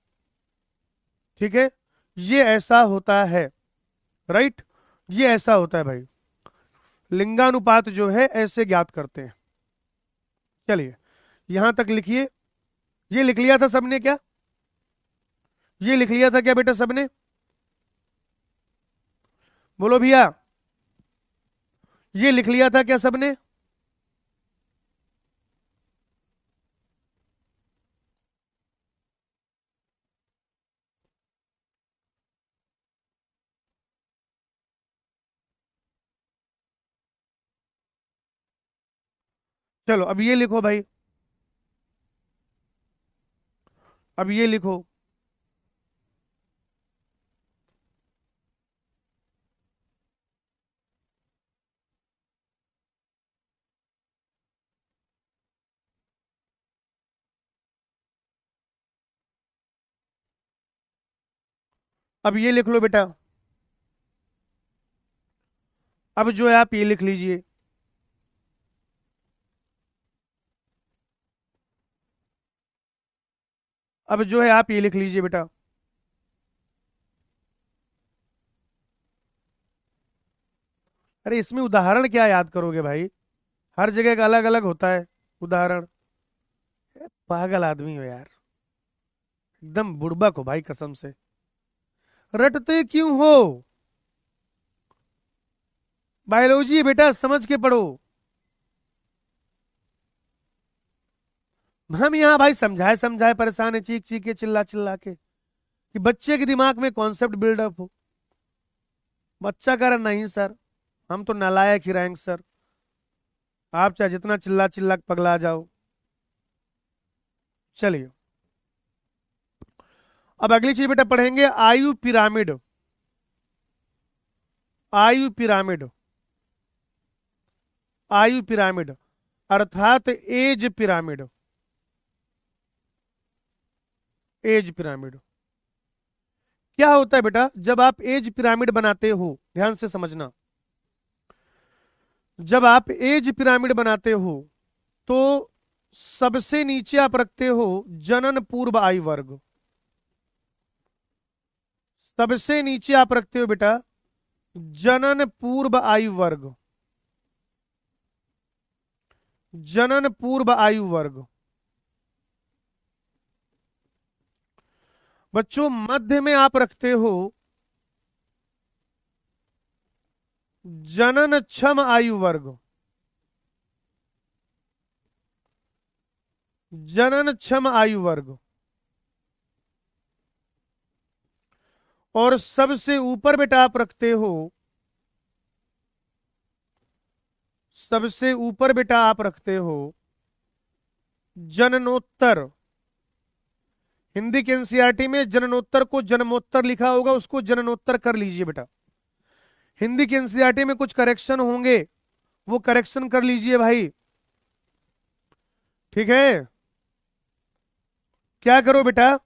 ठीक है, ये ऐसा होता है, राइट, ये ऐसा होता है भाई। लिंगानुपात जो है ऐसे ज्ञात करते हैं। चलिए यहां तक लिखिए। ये लिख लिया था सबने क्या? ये लिख लिया था क्या बेटा सबने? बोलो भैया, ये लिख लिया था क्या सबने? चलो अब ये लिखो भाई, अब ये लिखो। अब ये लिख लो बेटा। अब जो है आप ये लिख लीजिए। अब जो है आप ये लिख लीजिए बेटा। अरे इसमें उदाहरण क्या याद करोगे भाई? हर जगह का अलग अलग होता है उदाहरण। पागल आदमी हो यार, एकदम बुड़बक हो भाई कसम से। रटते क्यों हो? बायोलॉजी बेटा समझ के पढ़ो। हम यहाँ भाई समझाए समझाए परेशान है, चीख चीख के, चिल्ला चिल्ला के, कि बच्चे के दिमाग में कॉन्सेप्ट बिल्डअप हो। बच्चा कह रहा नहीं सर, हम तो नालायक ही रहेंगे सर। आप चाहे जितना चिल्ला चिल्ला के पगला जाओ। चलिए अब अगली चीज बेटा पढ़ेंगे, आयु पिरामिड। आयु पिरामिड, आयु पिरामिड अर्थात एज पिरामिड। एज पिरामिड क्या होता है बेटा? जब आप एज पिरामिड बनाते हो, ध्यान से समझना, जब आप एज पिरामिड बनाते हो तो सबसे नीचे आप रखते हो जनन पूर्व आयु वर्ग। सबसे नीचे आप रखते हो बेटा जनन पूर्व आयु वर्ग। जनन पूर्व आयु वर्ग। बच्चों मध्य में आप रखते हो जनन क्षम आयु वर्ग। जनन क्षम आयु वर्ग। और सबसे ऊपर बेटा आप रखते हो, सबसे ऊपर बेटा आप रखते हो जननोत्तर। हिंदी के एनसीईआरटी में जननोत्तर को जन्मोत्तर लिखा होगा, उसको जननोत्तर कर लीजिए बेटा। हिंदी के एनसीईआरटी में कुछ करेक्शन होंगे, वो करेक्शन कर लीजिए भाई, ठीक है। क्या करो बेटा,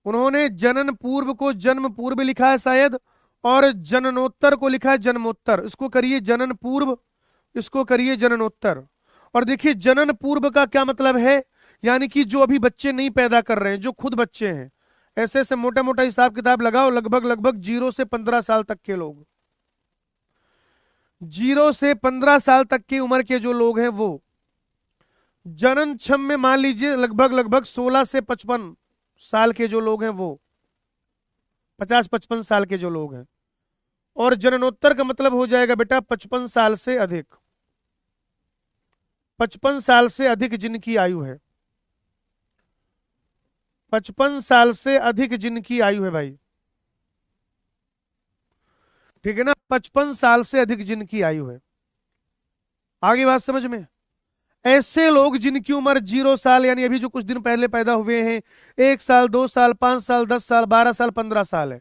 उन्होंने जनन पूर्व को जन्म पूर्व लिखा है शायद, और जननोत्तर को लिखा है जन्मोत्तर। इसको करिए जनन पूर्व, इसको करिए जननोत्तर। और देखिए जनन पूर्व का क्या मतलब है, यानी कि जो अभी बच्चे नहीं पैदा कर रहे हैं, जो खुद बच्चे हैं, ऐसे ऐसे मोटा मोटा हिसाब किताब लगाओ, लगभग लगभग 0 से 15 साल तक के लोग, 0 से 15 साल तक की उम्र के जो लोग हैं वो जनन क्षम में मान लीजिए लगभग लगभग 16 से 55 साल के जो लोग हैं वो 50-55 साल के जो लोग हैं। और जननोत्तर का मतलब हो जाएगा बेटा 55 साल से अधिक, 55 साल से अधिक जिनकी आयु है, 55 साल से अधिक जिनकी आयु है भाई, ठीक है ना, 55 साल से अधिक जिनकी आयु है। आगे बात समझ में। ऐसे लोग जिनकी उम्र 0 साल यानी अभी जो कुछ दिन पहले पैदा हुए हैं, 1 साल 2 साल 5 साल 10 साल 12 साल 15 साल है,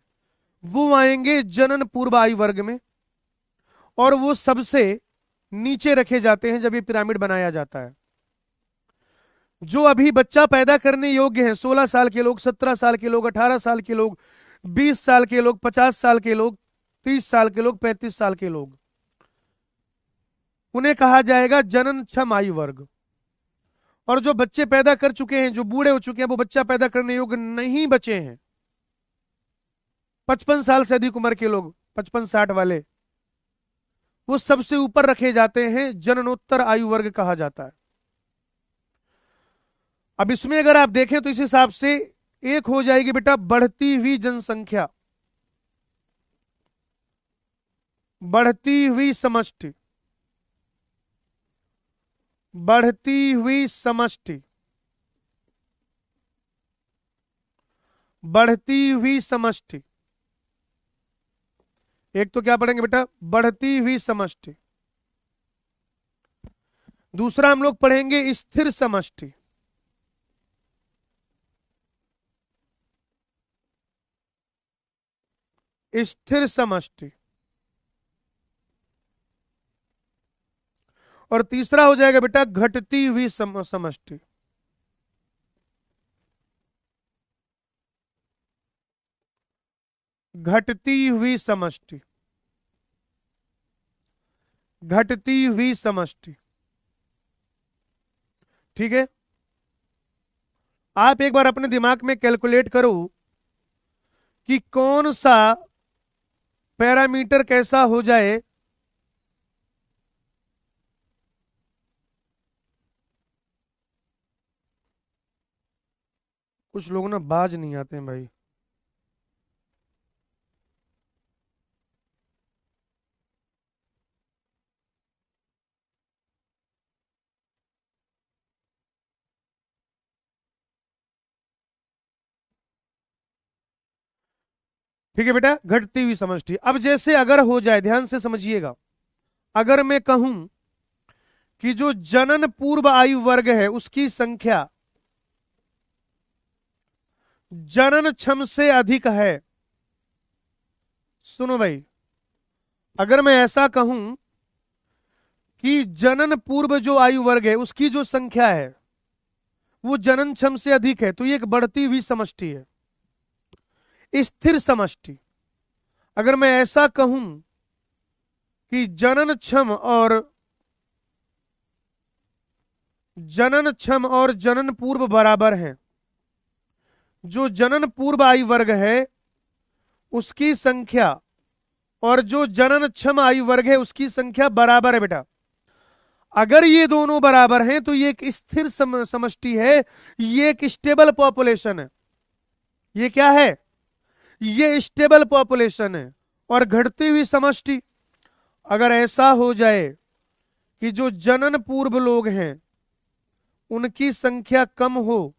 वो आएंगे जनन पूर्व आयु वर्ग में। और वो सबसे नीचे रखे जाते हैं जब ये पिरामिड बनाया जाता है। जो अभी बच्चा पैदा करने योग्य हैं, 16 साल के लोग, 17 साल के लोग, 18 साल के लोग, 20 साल के लोग, 50 साल के लोग, 30 साल के लोग, 35 साल के लोग, उन्हें कहा जाएगा जनन क्षम आयु वर्ग। और जो बच्चे पैदा कर चुके हैं, जो बूढ़े हो चुके हैं, वो बच्चा पैदा करने योग्य नहीं बचे हैं, 55 साल से अधिक उम्र के लोग, 55-60 वाले, वो सबसे ऊपर रखे जाते हैं, जननोत्तर आयु वर्ग कहा जाता है। अब इसमें अगर आप देखें तो इस हिसाब से एक हो जाएगी बेटा बढ़ती हुई जनसंख्या, बढ़ती हुई समष्टि, बढ़ती हुई समष्टि, बढ़ती हुई समष्टि। एक तो क्या पढ़ेंगे बेटा बढ़ती हुई समष्टि, दूसरा हम लोग पढ़ेंगे स्थिर समष्टि, स्थिर समष्टि, और तीसरा हो जाएगा बेटा घटती हुई समष्टि। घटती हुई समष्टि, घटती हुई समष्टि, ठीक है। आप एक बार अपने दिमाग में कैलकुलेट करो कि कौन सा पैरामीटर कैसा हो जाए कुछ लोग ना बाज नहीं आते हैं भाई। ठीक है बेटा घटती हुई समष्टि। अब जैसे अगर हो जाए, ध्यान से समझिएगा, अगर मैं कहूं कि जो जनन पूर्व आयु वर्ग है उसकी संख्या जनन क्षम से अधिक है, सुनो भाई, अगर मैं ऐसा कहूं कि जनन पूर्व जो आयु वर्ग है उसकी जो संख्या है वो जनन क्षम से अधिक है, तो ये एक बढ़ती हुई समष्टि है, स्थिर समष्टि। अगर मैं ऐसा कहूं कि जनन क्षम और जनन क्षम और जनन पूर्व बराबर हैं। जो जनन पूर्व आयु वर्ग है उसकी संख्या और जो जनन क्षम आयु वर्ग है उसकी संख्या बराबर है बेटा। अगर ये दोनों बराबर हैं तो ये एक स्थिर समष्टि है, ये एक स्टेबल पॉपुलेशन है। ये क्या है? ये स्टेबल पॉपुलेशन है और घटती हुई समष्टि। अगर ऐसा हो जाए कि जो जनन पूर्व लोग हैं उनकी संख्या कम हो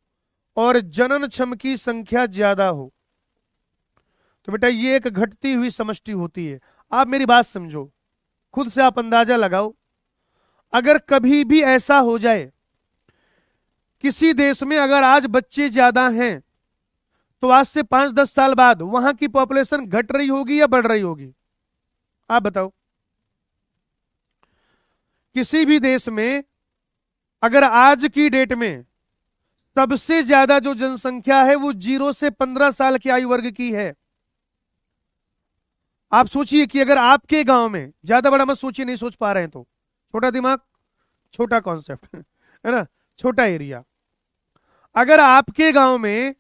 और जनन क्षम की संख्या ज्यादा हो तो बेटा ये एक घटती हुई समष्टि होती है। आप मेरी बात समझो, खुद से आप अंदाजा लगाओ। अगर कभी भी ऐसा हो जाए किसी देश में अगर आज बच्चे ज्यादा हैं तो आज से 5-10 साल बाद वहां की पॉपुलेशन घट रही होगी या बढ़ रही होगी? आप बताओ। किसी भी देश में अगर आज की डेट में सबसे ज्यादा जो जनसंख्या है वो 0 से 15 साल की आयु वर्ग की है। आप सोचिए कि अगर आपके गांव में, ज्यादा बड़ा मत सोचिए, नहीं सोच पा रहे हैं तो छोटा दिमाग छोटा कॉन्सेप्ट है ना, छोटा एरिया। अगर आपके गांव में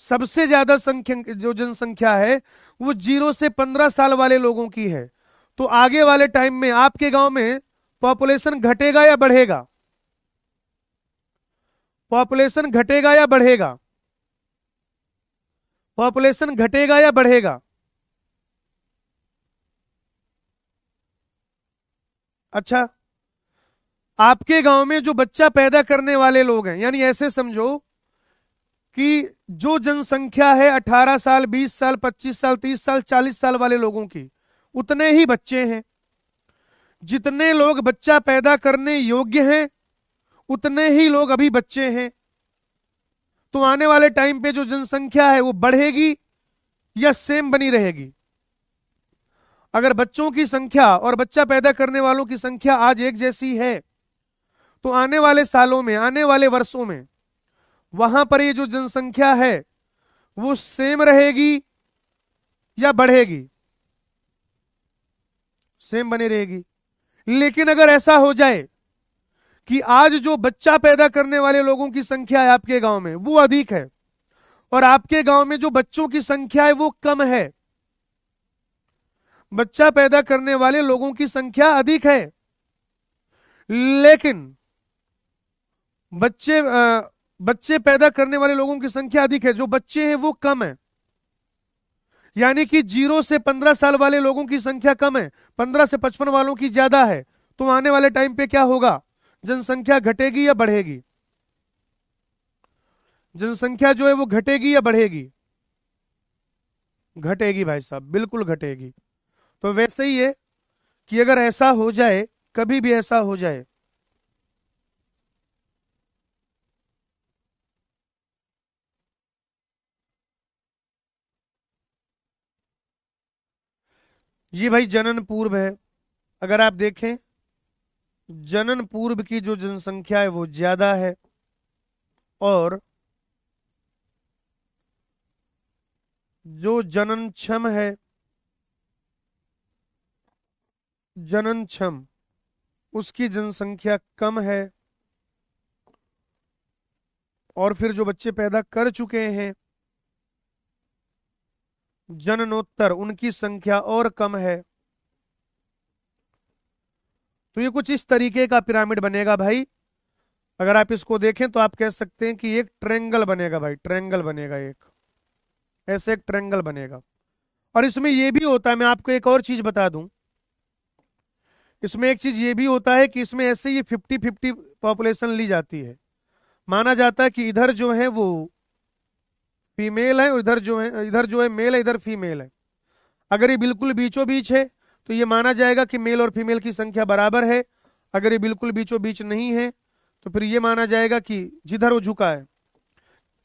सबसे ज्यादा संख्या जो जनसंख्या है वो 0 से 15 साल वाले लोगों की है तो आगे वाले टाइम में आपके गांव में पॉपुलेशन घटेगा या बढ़ेगा? पॉपुलेशन घटेगा या बढ़ेगा? पॉपुलेशन घटेगा या बढ़ेगा? अच्छा, आपके गांव में जो बच्चा पैदा करने वाले लोग हैं, यानी ऐसे समझो कि जो जनसंख्या है 18 साल 20 साल 25 साल 30 साल 40 साल वाले लोगों की, उतने ही बच्चे हैं। जितने लोग बच्चा पैदा करने योग्य हैं उतने ही लोग अभी बच्चे हैं। तो आने वाले टाइम पे जो जनसंख्या है वो बढ़ेगी या सेम बनी रहेगी? अगर बच्चों की संख्या और बच्चा पैदा करने वालों की संख्या आज एक जैसी है तो आने वाले सालों में, आने वाले वर्षों में वहां पर ये जो जनसंख्या है वो सेम रहेगी या बढ़ेगी? सेम बनी रहेगी। लेकिन अगर ऐसा हो जाए कि आज जो बच्चा पैदा करने वाले लोगों की संख्या है आपके गांव में वो अधिक है और आपके गांव में जो बच्चों की संख्या है वो कम है, बच्चा पैदा करने वाले लोगों की संख्या अधिक है लेकिन बच्चे पैदा करने वाले लोगों की संख्या अधिक है, जो बच्चे हैं वो कम है। यानी कि 0 से 15 साल वाले लोगों की संख्या कम है, 15 से 55 वालों की ज्यादा है। तो आने वाले टाइम पे क्या होगा? जनसंख्या घटेगी या बढ़ेगी? जनसंख्या जो है वो घटेगी या बढ़ेगी? घटेगी भाई साहब, बिल्कुल घटेगी। तो वैसे ही है कि अगर ऐसा हो जाए, कभी भी ऐसा हो जाए ये भाई जनन पूर्व है। अगर आप देखें जनन पूर्व की जो जनसंख्या है वो ज्यादा है और जो जनन क्षम है, जनन क्षम उसकी जनसंख्या कम है और फिर जो बच्चे पैदा कर चुके हैं जननोत्तर उनकी संख्या और कम है। तो ये कुछ इस तरीके का पिरामिड बनेगा भाई। अगर आप इसको देखें तो आप कह सकते हैं कि एक ट्रेंगल बनेगा भाई, ट्रेंगल बनेगा एक, ऐसे एक ट्रेंगल बनेगा। और इसमें ये भी होता है, मैं आपको एक और चीज बता दूं, इसमें एक चीज ये भी होता है कि इसमें ऐसे ये 50-50 पॉपुलेशन ली जाती है। माना जाता है कि इधर जो है वो फीमेल है और इधर जो है मेल है, इधर फीमेल है। अगर ये बिल्कुल बीचों बीच है तो ये माना जाएगा कि मेल और फीमेल की संख्या बराबर है। अगर ये बिल्कुल बीचों बीच नहीं है तो फिर ये माना जाएगा कि जिधर वो झुका है,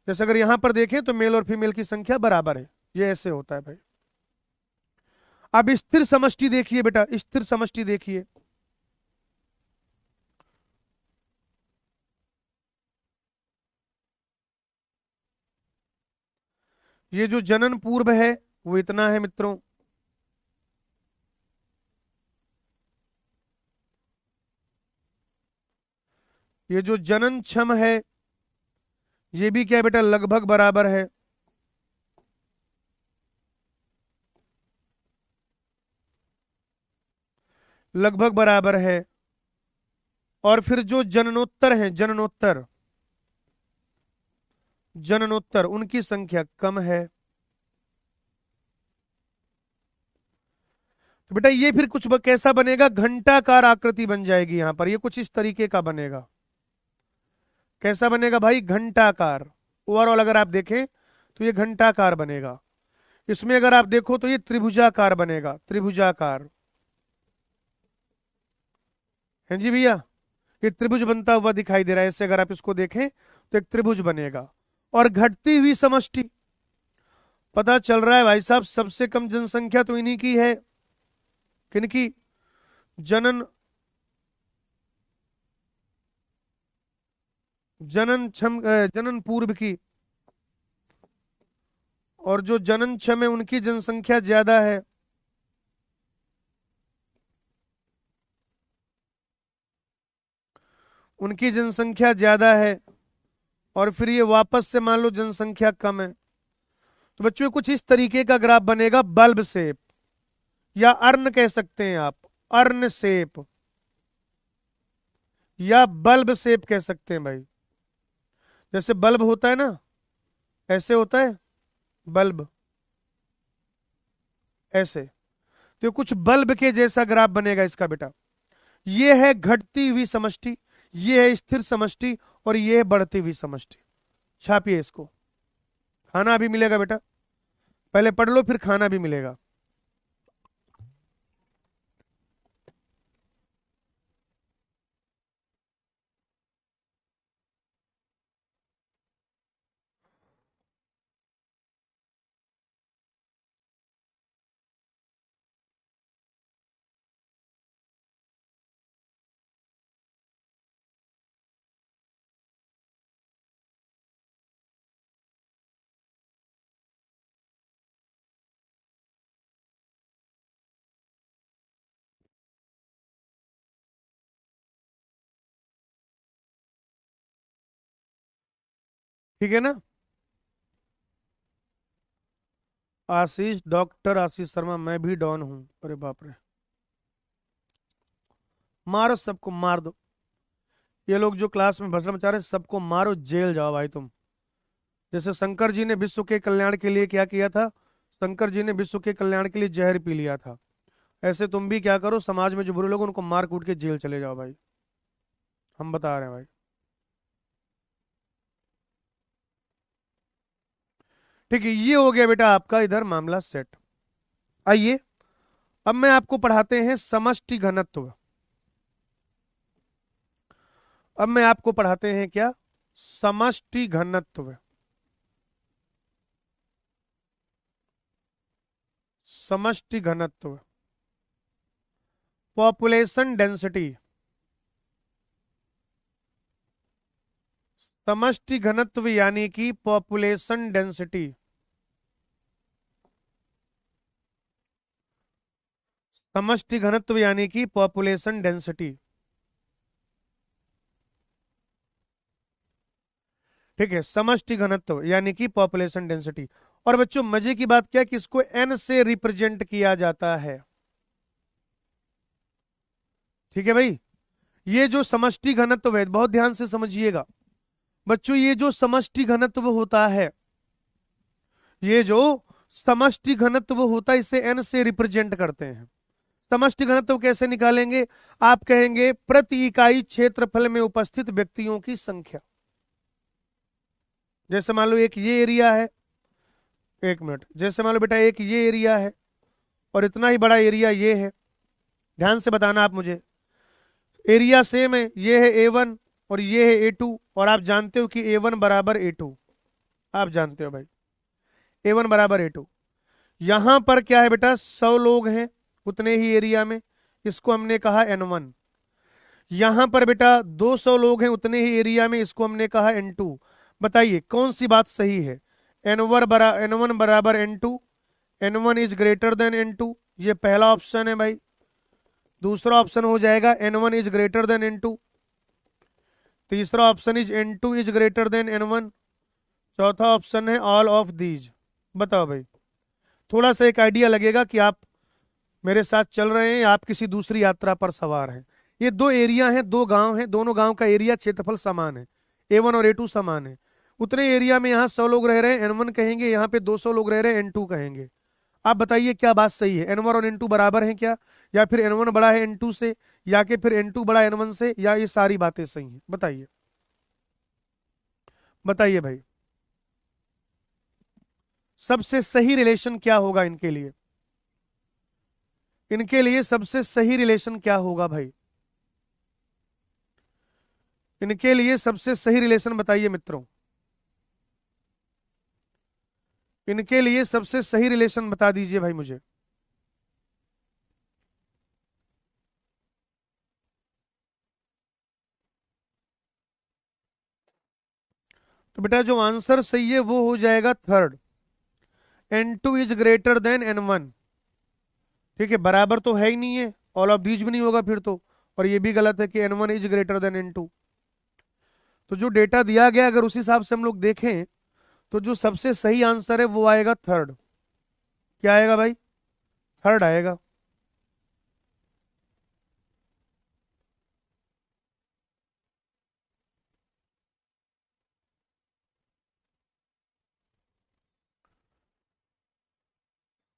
जैसे अगर यहां पर देखें तो मेल और फीमेल की संख्या बराबर है। ये ऐसे होता है भाई। अब स्थिर समष्टि देखिए बेटा, स्थिर समष्टि देखिए। ये जो जनन पूर्व है वो इतना है मित्रों, ये जो जनन क्षम है ये भी क्या है बेटा, लगभग बराबर है। लगभग बराबर है। और फिर जो जननोत्तर है, जननोत्तर, जननोत्तर उनकी संख्या कम है। तो बेटा ये फिर कुछ कैसा बनेगा, घंटाकार आकृति बन जाएगी यहां पर, ये कुछ इस तरीके का बनेगा। कैसा बनेगा भाई, घंटाकार। ओवरऑल अगर आप देखें तो ये घंटाकार बनेगा। इसमें अगर आप देखो तो ये त्रिभुजाकार बनेगा, त्रिभुजाकार। है जी भैया, ये त्रिभुज बनता हुआ दिखाई दे रहा है। इससे अगर आप इसको देखें तो एक त्रिभुज बनेगा। और घटती हुई समष्टि, पता चल रहा है भाई साहब सबसे कम जनसंख्या तो इन्हीं की है। किनकी, जनन, जनन क्षम, जनन पूर्व की। और जो जनन क्षम है उनकी जनसंख्या ज्यादा है। उनकी जनसंख्या ज्यादा है। और फिर ये वापस से मान लो जनसंख्या कम है। तो बच्चों ये कुछ इस तरीके का ग्राफ बनेगा, बल्ब शेप, या अर्न कह सकते हैं आप, अर्न शेप, या बल्ब शेप कह सकते हैं भाई। जैसे बल्ब होता है ना, ऐसे होता है बल्ब, ऐसे। तो कुछ बल्ब के जैसा ग्राफ बनेगा इसका बेटा। ये है घटती हुई समष्टि, ये है स्थिर समष्टि, और ये है बढ़ती हुई समष्टि। छापिए इसको, खाना अभी मिलेगा बेटा, पहले पढ़ लो फिर खाना भी मिलेगा। ठीक है ना। आशीष, डॉक्टर आशीष शर्मा, मैं भी डॉन हूं, अरे बाप रे, मारो सबको, मार दो। ये लोग जो क्लास में भसड़ मचा रहे हैं, सबको मारो, जेल जाओ भाई तुम। जैसे शंकर जी ने विश्व के कल्याण के लिए क्या किया था, शंकर जी ने विश्व के कल्याण के लिए जहर पी लिया था। ऐसे तुम भी क्या करो, समाज में जो बुरे लोग हैं, उनको मार कूट के जेल चले जाओ भाई, हम बता रहे हैं भाई। ठीक है, ये हो गया बेटा आपका इधर मामला सेट। आइए अब मैं आपको पढ़ाते हैं समष्टि घनत्व। अब मैं आपको पढ़ाते हैं क्या, समष्टि घनत्व। समष्टि घनत्व, पॉपुलेशन डेंसिटी। समष्टि घनत्व यानी कि पॉपुलेशन डेंसिटी। समष्टि घनत्व यानी कि पॉपुलेशन डेंसिटी। ठीक है, समष्टि घनत्व यानी कि पॉपुलेशन डेंसिटी। और बच्चों मजे की बात क्या है कि इसको एन से रिप्रेजेंट किया जाता है। ठीक है भाई, ये जो समष्टि घनत्व है, बहुत ध्यान से समझिएगा बच्चों, ये जो समष्टि घनत्व होता है, ये जो समष्टि घनत्व होता है, इसे एन से रिप्रेजेंट करते हैं। समष्टि घनत्व कैसे निकालेंगे, आप कहेंगे प्रति इकाई क्षेत्रफल में उपस्थित व्यक्तियों की संख्या। जैसे मान लो एक ये एरिया है, एक मिनट, जैसे मान लो बेटा एक ये एरिया है और इतना ही बड़ा एरिया ये है। ध्यान से बताना आप मुझे, एरिया सेम है, ये है A1 और ये है A2, और आप जानते हो कि A1 बराबर A2, आप जानते हो भाई A1 बराबर A2। यहां पर क्या है बेटा, 100 लोग हैं उतने ही एरिया में, इसको हमने कहा N1। यहां पर बेटा 200 लोग हैं उतने ही एरिया में, इसको हमने कहा N2। बताइए कौन सी बात सही है, N1 बराबर N2, N1 is greater than N2, ये पहला ऑप्शन है भाई। दूसरा ऑप्शन हो जाएगा N1 is greater than N2। तीसरा option is N2 is greater than N1। चौथा ऑप्शन है ऑल ऑफ दीज। बताओ भाई, थोड़ा सा एक आइडिया लगेगा कि आप मेरे साथ चल रहे हैं या आप किसी दूसरी यात्रा पर सवार हैं। ये दो एरिया हैं, दो गांव हैं, दोनों गांव का एरिया क्षेत्रफल समान है, A1 और A2 समान है। उतने एरिया में यहाँ 100 लोग रह रहे हैं, N1 कहेंगे, यहाँ पे 200 लोग रह रहे हैं, N2 कहेंगे। आप बताइए क्या बात सही है, N1 और N2 बराबर हैं क्या, या फिर N1 बड़ा है N2 से, या कि फिर N2 बड़ा N1 से, या ये सारी बातें सही हैं? बताइए, बताइए भाई, सबसे सही रिलेशन क्या होगा इनके लिए? इनके लिए सबसे सही रिलेशन क्या होगा भाई? इनके लिए सबसे सही रिलेशन बताइए मित्रों, इनके लिए सबसे सही रिलेशन बता दीजिए भाई मुझे। तो बेटा जो आंसर सही है वो हो जाएगा third, N2 is greater than N1। ठीक है, बराबर तो है ही नहीं है, ऑल ऑफ दीज भी नहीं होगा फिर तो, और ये भी गलत है कि N1 is greater than N2। तो जो डेटा दिया गया अगर उस हिसाब से हम लोग देखें तो जो सबसे सही आंसर है वो आएगा थर्ड। क्या आएगा भाई? थर्ड आएगा।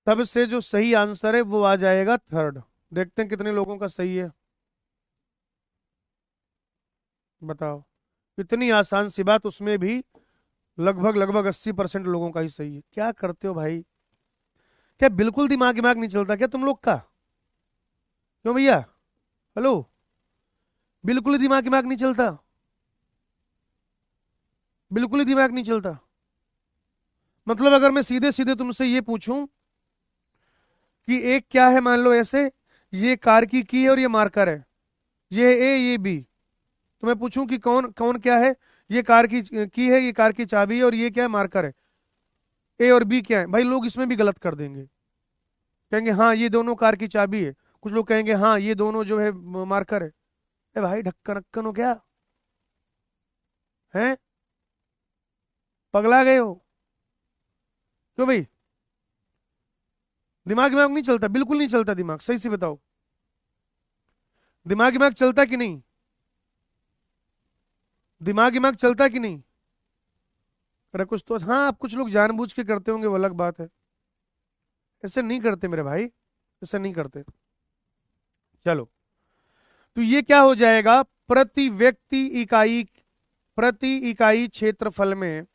सबसे जो सही आंसर है वो आ जाएगा थर्ड। देखते हैं कितने लोगों का सही है, बताओ। इतनी आसान सी बात, उसमें भी लगभग लगभग 80% लोगों का ही सही है। क्या करते हो भाई, क्या बिल्कुल दिमाग दिमाग नहीं चलता क्या तुम लोग का? क्यों भैया, हेलो, बिल्कुल ही दिमाग दिमाग नहीं चलता? बिल्कुल ही दिमाग नहीं चलता? मतलब अगर मैं सीधे सीधे तुमसे ये पूछूं कि एक क्या है, मान लो ऐसे, ये कार की है और ये मार्कर है, ये ए ये बी, तो मैं पूछूं कि कौन कौन क्या है? ये कार की है, ये कार की चाबी है, और ये क्या है? मार्कर है। ए और बी क्या है भाई? लोग इसमें भी गलत कर देंगे, कहेंगे हाँ ये दोनों कार की चाबी है, कुछ लोग कहेंगे हाँ ये दोनों जो है मार्कर है। ए भाई ढक्कन अक्कन हो क्या? हैं, पगला गए हो? क्यों भाई, दिमाग दिमाग नहीं चलता? बिल्कुल नहीं चलता दिमाग, सही से बताओ, दिमाग दिमाग चलता कि नहीं? दिमाग दिमाग चलता कि नहीं? अरे कुछ तो, हाँ आप कुछ लोग जानबूझ के करते होंगे वो अलग बात है, ऐसे नहीं करते मेरे भाई, ऐसे नहीं करते। चलो, तो ये क्या हो जाएगा, प्रति व्यक्ति इकाई, प्रति इकाई क्षेत्रफल में,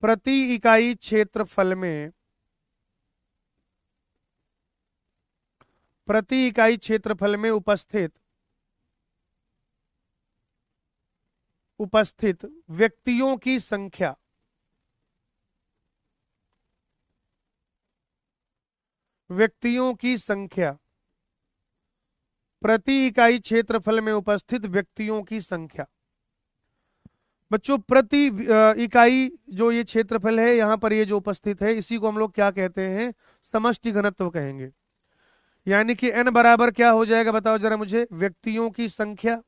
प्रति इकाई क्षेत्रफल में, प्रति इकाई क्षेत्रफल में उपस्थित, उपस्थित व्यक्तियों की संख्या, व्यक्तियों की संख्या, प्रति इकाई क्षेत्रफल में उपस्थित व्यक्तियों की संख्या। बच्चों प्रति इकाई जो ये क्षेत्रफल है यहाँ पर ये जो उपस्थित है, इसी को हम लोग क्या कहते हैं? समष्टि घनत्व कहेंगे। यानी कि n बराबर क्या हो जाएगा बताओ जरा मुझे? व्यक्तियों की संख्या,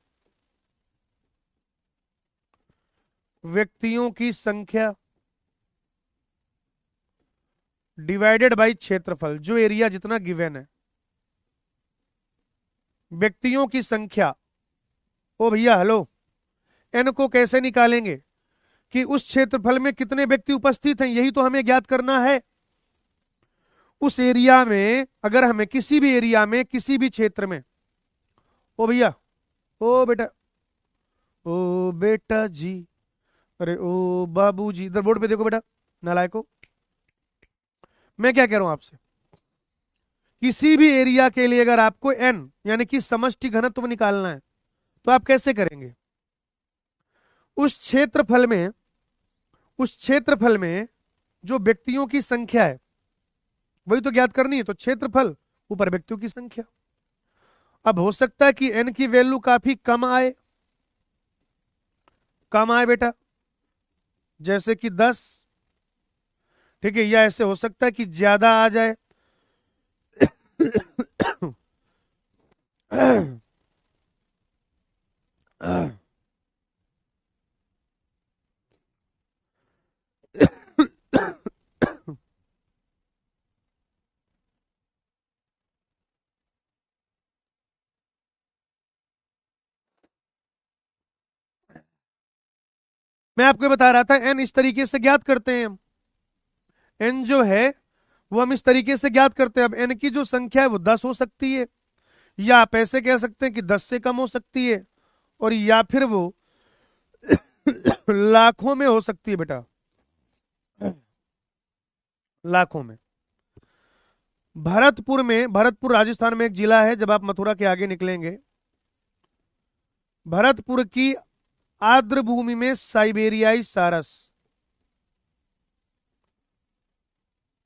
व्यक्तियों की संख्या डिवाइडेड बाई क्षेत्रफल, जो एरिया जितना गिवन है। व्यक्तियों की संख्या, ओ भैया हेलो, n को कैसे निकालेंगे कि उस क्षेत्रफल में कितने व्यक्ति उपस्थित हैं, यही तो हमें ज्ञात करना है। उस एरिया में अगर हमें किसी भी एरिया में किसी भी क्षेत्र में, ओ भैया, ओ बेटा, ओ बेटा जी, अरे ओ बाबू जी, इधर बोर्ड पे देखो बेटा, नालायको। मैं क्या कह रहा हूं आपसे, किसी भी एरिया के लिए अगर आपको n यानी कि समष्टि घनत्व निकालना है तो आप कैसे करेंगे? उस क्षेत्रफल में, उस क्षेत्रफल में जो व्यक्तियों की संख्या है वही तो ज्ञात करनी है, तो क्षेत्रफल ऊपर व्यक्तियों की संख्या। अब हो सकता है कि n की वैल्यू काफी कम आए, कम आए बेटा, जैसे कि 10, ठीक है, या ऐसे हो सकता है कि ज्यादा आ जाए। मैं आपको बता रहा था एन इस तरीके से ज्ञात करते हैं हम। एन जो है वो हम इस तरीके से ज्ञात करते हैं। अब एन की जो संख्या है वो 10 हो सकती है, या आप ऐसे कह सकते हैं कि 10 से कम हो सकती है, और या फिर वो लाखों में हो सकती है बेटा, लाखों में। भरतपुर राजस्थान में एक जिला है, जब आप मथुरा के आगे निकलेंगे, भरतपुर की आर्द्र भूमि में साइबेरियाई सारस,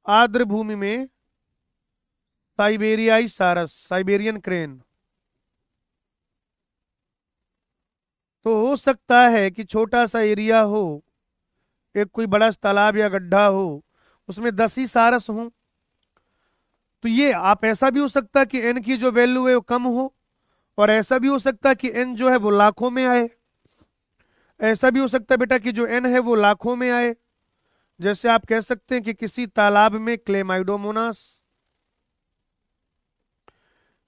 आर्द्र भूमि में साइबेरियाई सारस, साइबेरियन क्रेन। तो हो सकता है कि छोटा सा एरिया हो, एक कोई बड़ा तालाब या गड्ढा हो, उसमें 10 ही सारस हों। तो ये आप ऐसा भी हो सकता है कि एन की जो वैल्यू है वो कम हो, और ऐसा भी हो सकता है कि एन जो है वो लाखों में आए। ऐसा भी हो सकता है बेटा कि जो एन है वो लाखों में आए। जैसे आप कह सकते हैं कि किसी तालाब में क्लेमाइडोमोनास,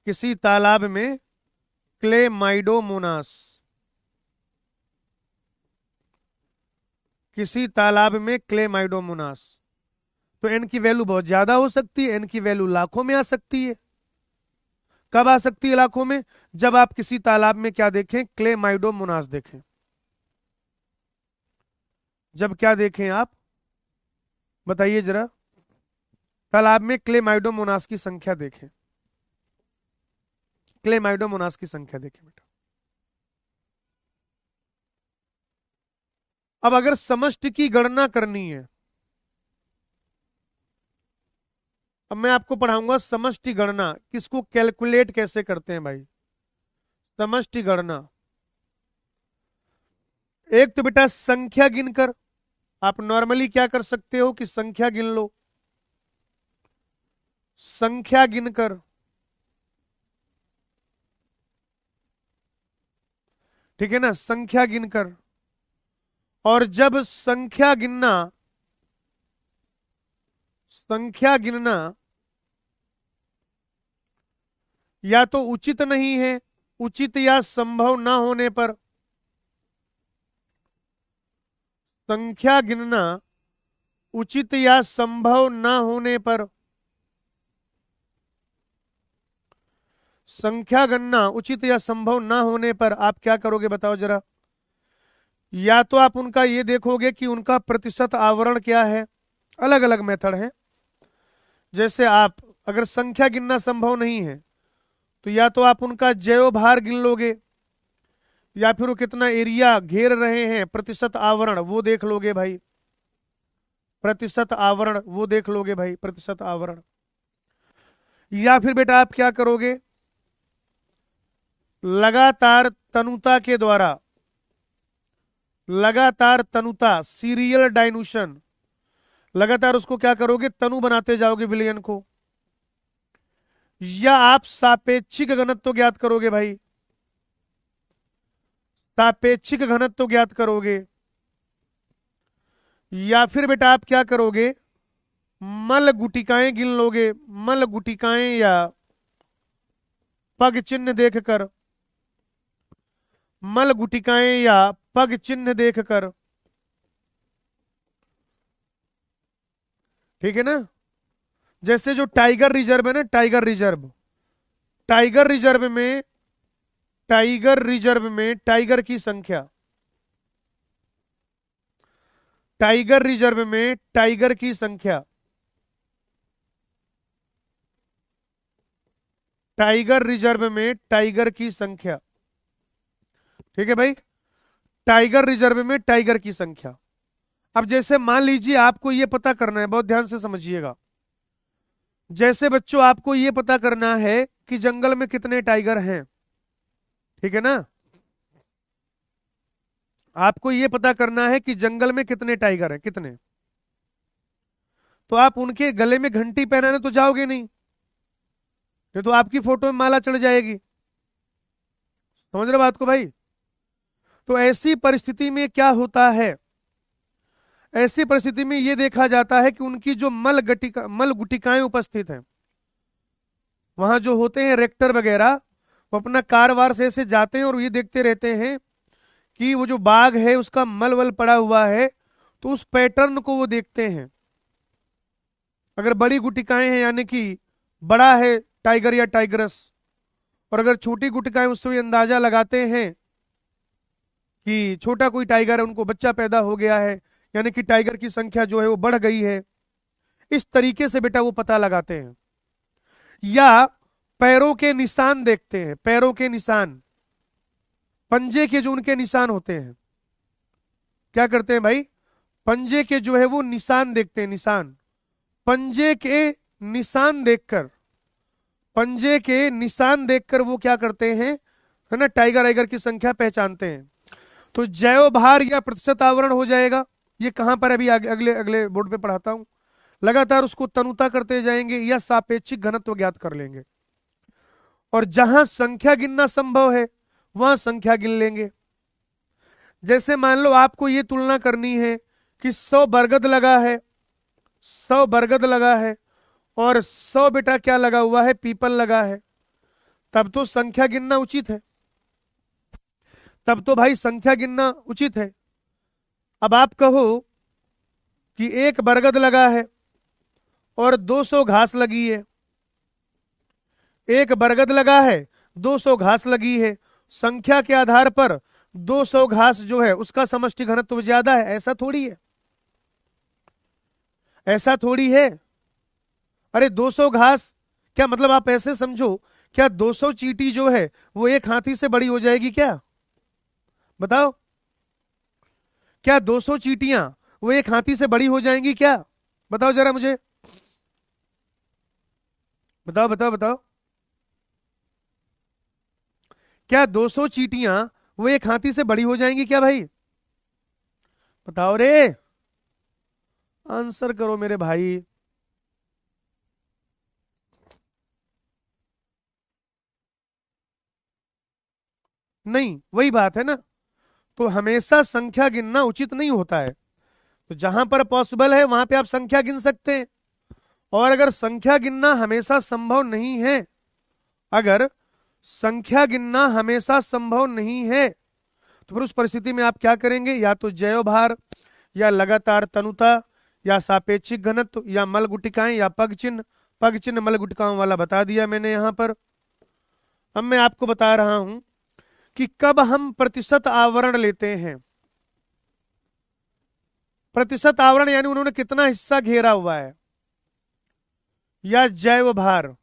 किसी तालाब में क्लेमाइडोमोनास, किसी तालाब में क्लेमाइडोमोनास, तो एन की वैल्यू बहुत ज्यादा हो सकती है, एन की वैल्यू लाखों में आ सकती है। कब आ सकती है लाखों में? जब आप किसी तालाब में क्या देखें, क्लेमाइडोमोनास देखें। जब क्या देखें आप, बताइए जरा, तालाब में क्लेमाइडोमोनास की संख्या देखें, क्लेमाइडोमोनास की संख्या देखें बेटा। अब अगर समष्टि की गणना करनी है, अब मैं आपको पढ़ाऊंगा समष्टि गणना, किसको कैलकुलेट कैसे करते हैं भाई, समष्टि गणना। एक तो बेटा संख्या गिनकर, आप नॉर्मली क्या कर सकते हो कि संख्या गिन लो, संख्या गिनकर, ठीक है ना, संख्या गिनकर। और जब संख्या गिनना या तो उचित नहीं है, उचित या संभव ना होने पर, संख्या गिनना उचित या संभव ना होने पर, संख्या गणना उचित या संभव ना होने पर आप क्या करोगे बताओ जरा। या तो आप उनका ये देखोगे कि उनका प्रतिशत आवरण क्या है, अलग अलग मेथड है। जैसे आप अगर संख्या गिनना संभव नहीं है, तो या तो आप उनका जैव भार गिन लोगे, या फिर वो कितना एरिया घेर रहे हैं, प्रतिशत आवरण वो देख लोगे भाई, प्रतिशत आवरण वो देख लोगे भाई, प्रतिशत आवरण। या फिर बेटा आप क्या करोगे, लगातार तनुता के द्वारा, लगातार तनुता, सीरियल डाइन्यूशन, लगातार उसको क्या करोगे, तनु बनाते जाओगे विलयन को। या आप सापेक्षिक घनत्व ज्ञात करोगे भाई, सापेक्षिक घनत्व ज्ञात करोगे। या फिर बेटा आप क्या करोगे, मल गुटिकाएं गिन लोगे, मल गुटिकाएं या पग चिन्ह देखकर, मल गुटिकाएं या पग चिन्ह देखकर, ठीक है ना। जैसे जो टाइगर रिजर्व है ना, टाइगर रिजर्व, टाइगर रिजर्व में, टाइगर रिजर्व में टाइगर की संख्या, टाइगर रिजर्व में टाइगर की संख्या, टाइगर रिजर्व में टाइगर की संख्या, ठीक है भाई, टाइगर रिजर्व में टाइगर की संख्या। अब जैसे मान लीजिए आपको यह पता करना है, बहुत ध्यान से समझिएगा, जैसे बच्चों आपको यह पता करना है कि जंगल में कितने टाइगर हैं, ठीक है ना, आपको यह पता करना है कि जंगल में कितने टाइगर हैं, कितने। तो आप उनके गले में घंटी पहनाने तो जाओगे नहीं, नहीं तो आपकी फोटो में माला चढ़ जाएगी। समझ रहे बात को भाई। तो ऐसी परिस्थिति में क्या होता है, ऐसी परिस्थिति में यह देखा जाता है कि उनकी जो मल गुटिकाएं उपस्थित हैं, वहां जो होते हैं रेक्टर वगैरह, वो अपना कारवार से ऐसे जाते हैं और ये देखते रहते हैं कि वो जो बाघ है उसका मल वल पड़ा हुआ है, तो उस पैटर्न को वो देखते हैं। अगर बड़ी गुटिकाएं हैं यानी कि बड़ा है टाइगर या टाइगरस, और अगर छोटी गुटिकाएं, उससे अंदाजा लगाते हैं कि छोटा कोई टाइगर है, उनको बच्चा पैदा हो गया है, यानी कि टाइगर की संख्या जो है वो बढ़ गई है। इस तरीके से बेटा वो पता लगाते हैं। या पैरों के निशान देखते हैं, पैरों के निशान, पंजे के जो उनके निशान होते हैं, क्या करते हैं भाई, पंजे के जो है वो निशान देखते हैं, निशान। पंजे के निशान देखकर, पंजे के निशान देखकर वो क्या करते हैं, है ना, टाइगर आइगर की संख्या पहचानते हैं। तो जैव भार या प्रतिशत आवरण हो जाएगा। ये कहां पर अभी अगले अगले बोर्ड पे पढ़ाता हूं। लगातार उसको तनुता करते जाएंगे या सापेक्षिक घनत्व ज्ञात कर लेंगे, और जहां संख्या गिनना संभव है वहां संख्या गिन लेंगे। जैसे मान लो आपको ये तुलना करनी है कि 100 बरगद लगा है, 100 बरगद लगा है, और 100 बेटा क्या लगा हुआ है, पीपल लगा है, तब तो संख्या गिनना उचित है, तब तो भाई संख्या गिनना उचित है। अब आप कहो कि 1 बरगद लगा है और 200 घास लगी है, 1 बरगद लगा है, 200 घास लगी है, संख्या के आधार पर 200 घास जो है उसका समष्टि घनत्व ज्यादा है, ऐसा थोड़ी है, ऐसा थोड़ी है। अरे 200 घास, क्या मतलब आप ऐसे समझो, क्या 200 चींटी जो है वो एक हाथी से बड़ी हो जाएगी क्या, बताओ, क्या 200 चींटियां वो एक हाथी से बड़ी हो जाएंगी क्या, बताओ जरा मुझे, बताओ बताओ बताओ, क्या 200 चींटियां वो एक हाथी से बड़ी हो जाएंगी क्या भाई, बताओ रे, आंसर करो मेरे भाई। नहीं, वही बात है ना। तो हमेशा संख्या गिनना उचित नहीं होता है। तो जहां पर पॉसिबल है वहां पे आप संख्या गिन सकते हैं, और अगर संख्या गिनना हमेशा संभव नहीं है, अगर संख्या गिनना हमेशा संभव नहीं है, तो फिर उस परिस्थिति में आप क्या करेंगे, या तो जैव भार, या लगातार तनुता, या सापेक्षिक घनत्व, या मल गुटिकाएं, या पग चिन्ह। पग चिन्ह मल गुटिकाओं वाला बता दिया मैंने यहां पर। अब मैं आपको बता रहा हूं कि कब हम प्रतिशत आवरण लेते हैं। प्रतिशत आवरण यानी उन्होंने कितना हिस्सा घेरा हुआ है, या जैव भार,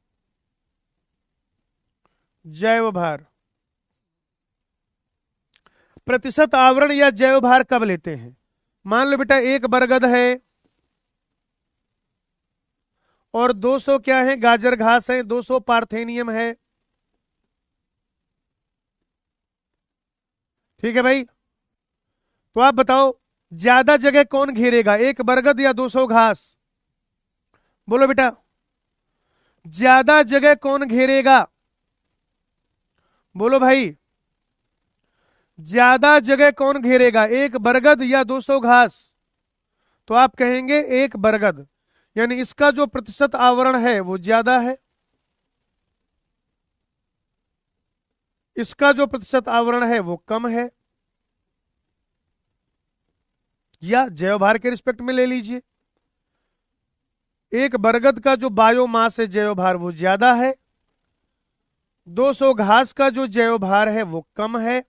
जैव भार। प्रतिशत आवरण या जैव भार कब लेते हैं, मान लो बेटा 1 बरगद है और 200 क्या है, गाजर घास है, 200 पार्थेनियम है, ठीक है भाई। तो आप बताओ ज्यादा जगह कौन घेरेगा, 1 बरगद या 200 घास, बोलो बेटा, ज्यादा जगह कौन घेरेगा, बोलो भाई, ज्यादा जगह कौन घेरेगा, 1 बरगद या 200 घास। तो आप कहेंगे 1 बरगद, यानी इसका जो प्रतिशत आवरण है वो ज्यादा है, इसका जो प्रतिशत आवरण है वो कम है। या जैव भार के रिस्पेक्ट में ले लीजिए, 1 बरगद का जो बायोमास है जैव भार वो ज्यादा है, 200 घास का जो जैव भार है वो कम है,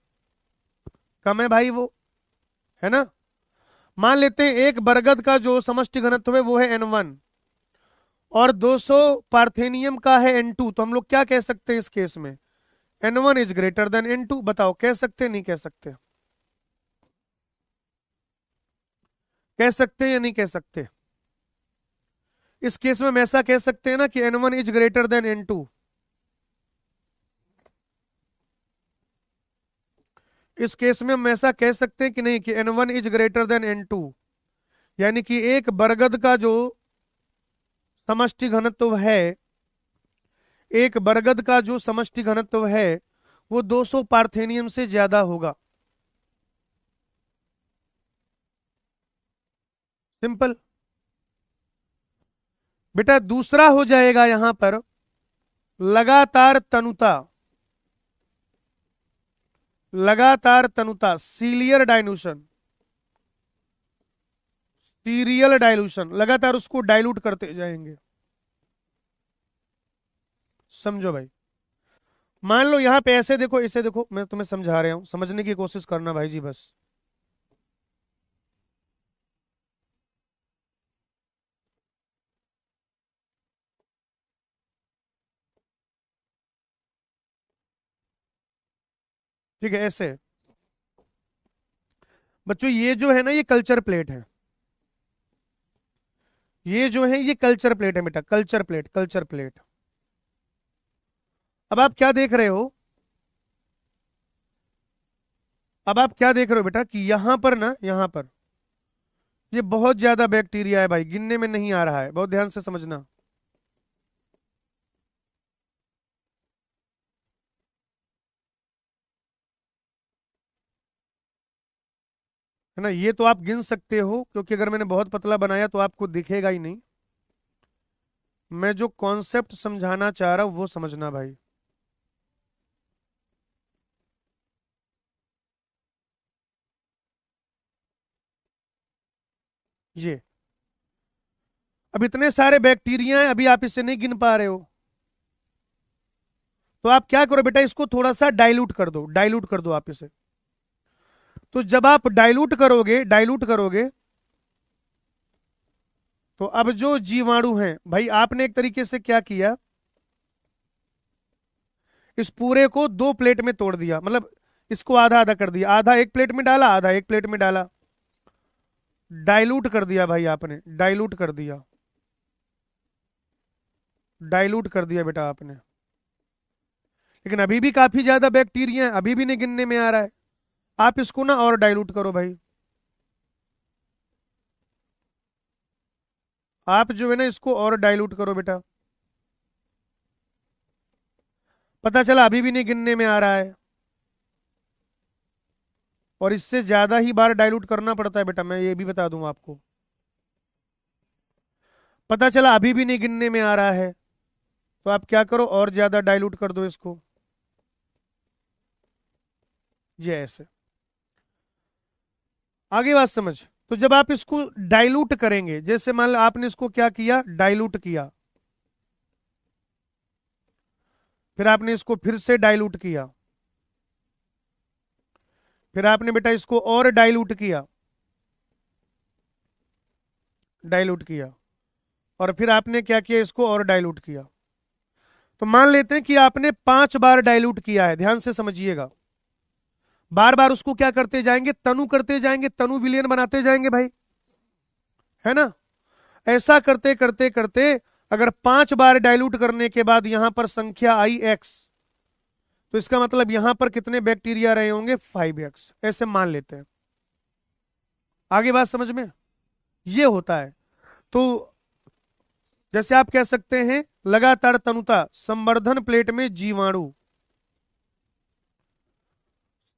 कम है भाई वो, है ना। मान लेते हैं 1 बरगद का जो समष्टि घनत्व है वो है N1 और 200 पार्थेनियम का है N2, तो हम लोग क्या कह सकते हैं इस केस में, N1 is greater than N2। बताओ कह सकते नहीं कह सकते, कह सकते या नहीं कह सकते। इस केस में हम ऐसा कह सकते हैं ना कि N1 is greater than N2। इस केस में हम ऐसा कह सकते हैं कि नहीं कि N1 is greater than N2, यानी कि 1 बरगद का जो समष्टि घनत्व है, 1 बरगद का जो समष्टि घनत्व है वो 200 पार्थेनियम से ज्यादा होगा। सिंपल। बेटा दूसरा हो जाएगा यहां पर लगातार तनुता, लगातार तनुता, सीलियर डाइल्यूशन, सीरियल डाइल्यूशन, लगातार उसको डाइल्यूट करते जाएंगे। समझो भाई, मान लो यहां पे ऐसे देखो, इसे देखो, मैं तुम्हें समझा रहा हूं, समझने की कोशिश करना भाई जी बस। ठीक है, ऐसे बच्चों ये जो है ना ये कल्चर प्लेट है, ये जो है ये कल्चर प्लेट है बेटा, कल्चर प्लेट, कल्चर प्लेट। अब आप क्या देख रहे हो, अब आप क्या देख रहे हो बेटा कि यहां पर ना, यहां पर ये बहुत ज्यादा बैक्टीरिया है भाई, गिनने में नहीं आ रहा है, बहुत ध्यान से समझना। है ना, ये तो आप गिन सकते हो क्योंकि अगर मैंने बहुत पतला बनाया तो आपको दिखेगा ही नहीं। मैं जो कॉन्सेप्ट समझाना चाह रहा हूं वो समझना भाई। ये अब इतने सारे बैक्टीरिया हैं, अभी आप इसे नहीं गिन पा रहे हो, तो आप क्या करो बेटा, इसको थोड़ा सा डाइल्यूट कर दो, डाइल्यूट कर दो आप इसे। तो जब आप डाइल्यूट करोगे, डाइल्यूट करोगे, तो अब जो जीवाणु हैं भाई, आपने एक तरीके से क्या किया, इस पूरे को दो प्लेट में तोड़ दिया, मतलब इसको आधा आधा कर दिया, आधा एक प्लेट में डाला, आधा एक प्लेट में डाला, डाइल्यूट कर दिया भाई आपने, डाइल्यूट कर दिया, डाइल्यूट कर दिया बेटा आपने। लेकिन अभी भी काफी ज्यादा बैक्टीरिया है, अभी भी नहीं गिनने में आ रहा है, आप इसको ना और डाइल्यूट करो भाई। आप जो है ना इसको और डाइल्यूट करो बेटा, पता चला अभी भी नहीं गिनने में आ रहा है, और इससे ज्यादा ही बार डाइल्यूट करना पड़ता है बेटा, मैं ये भी बता दूं आपको। पता चला अभी भी नहीं गिनने में आ रहा है, तो आप क्या करो, और ज्यादा डाइल्यूट कर दो इसको, ये ऐसे। आगे बात समझ। तो जब आप इसको डाइल्यूट करेंगे, जैसे मान लो आपने इसको क्या किया, डाइल्यूट किया, फिर आपने इसको फिर से डाइल्यूट किया, फिर आपने बेटा इसको और डाइल्यूट किया, डाइल्यूट किया, और फिर आपने क्या किया, इसको और डाइल्यूट किया। तो मान लेते हैं कि आपने 5 बार डाइल्यूट किया है, ध्यान से समझिएगा, बार बार उसको क्या करते जाएंगे, तनु करते जाएंगे, तनु विलयन बनाते जाएंगे भाई, है ना। ऐसा करते करते करते अगर 5 बार डाइल्यूट करने के बाद यहां पर संख्या आई एक्स, तो इसका मतलब यहां पर कितने बैक्टीरिया रहे होंगे, 5x, ऐसे मान लेते हैं। आगे बात समझ में, ये होता है। तो जैसे आप कह सकते हैं लगातार तनुता, संवर्धन प्लेट में जीवाणु,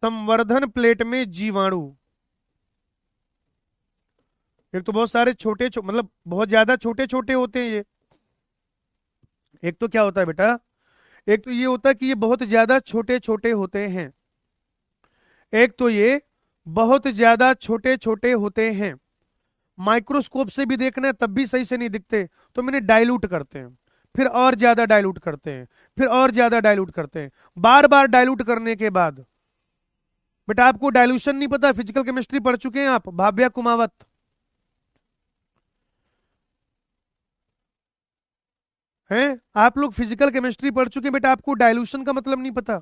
संवर्धन प्लेट में जीवाणु, एक तो बहुत सारे मतलब बहुत ज्यादा छोटे छोटे होते हैं ये, एक तो क्या होता है बेटा, एक तो ये होता है कि ये बहुत ज्यादा छोटे छोटे होते हैं, एक तो ये बहुत ज्यादा छोटे छोटे होते हैं, माइक्रोस्कोप से भी देखना है तब भी सही से नहीं दिखते, तो मैंने डाइल्यूट करते हैं, फिर और ज्यादा डाइल्यूट करते हैं, फिर और ज्यादा डाइल्यूट करते हैं, बार बार डाइल्यूट करने के बाद। बेटा आपको डाइल्यूशन नहीं पता, फिजिकल केमिस्ट्री पढ़ चुके हैं आप, भाव्या कुमावत, हैं आप लोग फिजिकल केमिस्ट्री पढ़ चुके हैं बेटा, आपको डाइल्यूशन का मतलब नहीं पता।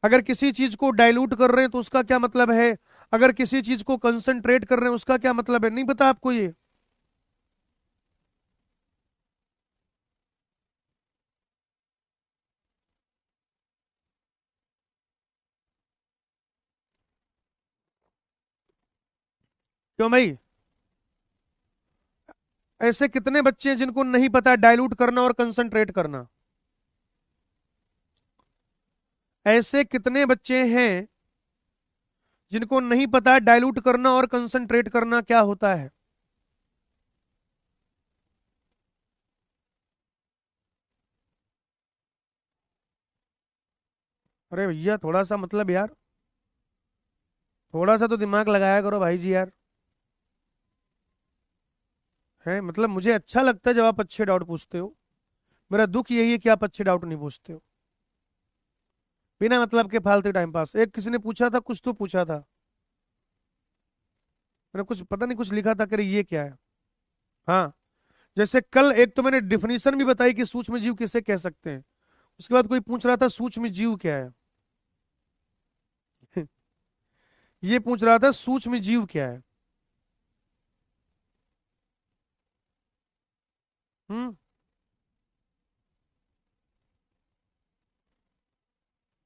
अगर किसी चीज को डाइल्यूट कर रहे हैं तो उसका क्या मतलब है, अगर किसी चीज को कंसंट्रेट कर रहे हैं उसका क्या मतलब है, नहीं पता आपको ये। क्यों भाई, ऐसे कितने बच्चे हैं जिनको नहीं पता डाइल्यूट करना और कंसंट्रेट करना, ऐसे कितने बच्चे हैं जिनको नहीं पता डाइल्यूट करना और कंसंट्रेट करना क्या होता है। अरे भैया थोड़ा सा मतलब यार, थोड़ा सा तो दिमाग लगाया करो भाई जी यार। है मतलब मुझे अच्छा लगता है जब आप अच्छे डाउट पूछते हो। मेरा दुख यही है कि आप अच्छे डाउट नहीं पूछते हो, बिना मतलब के फालतू टाइम पास। एक किसी ने पूछा था, कुछ तो पूछा था, मैंने कुछ पता नहीं कुछ लिखा था कि अरे ये क्या है। हाँ, जैसे कल एक तो मैंने डिफिनीशन भी बताई कि सूक्ष्म जीव किसे कह सकते हैं। उसके बाद कोई पूछ रहा था सूक्ष्म जीव क्या है। ये पूछ रहा था सूक्ष्म जीव क्या है। हम्म।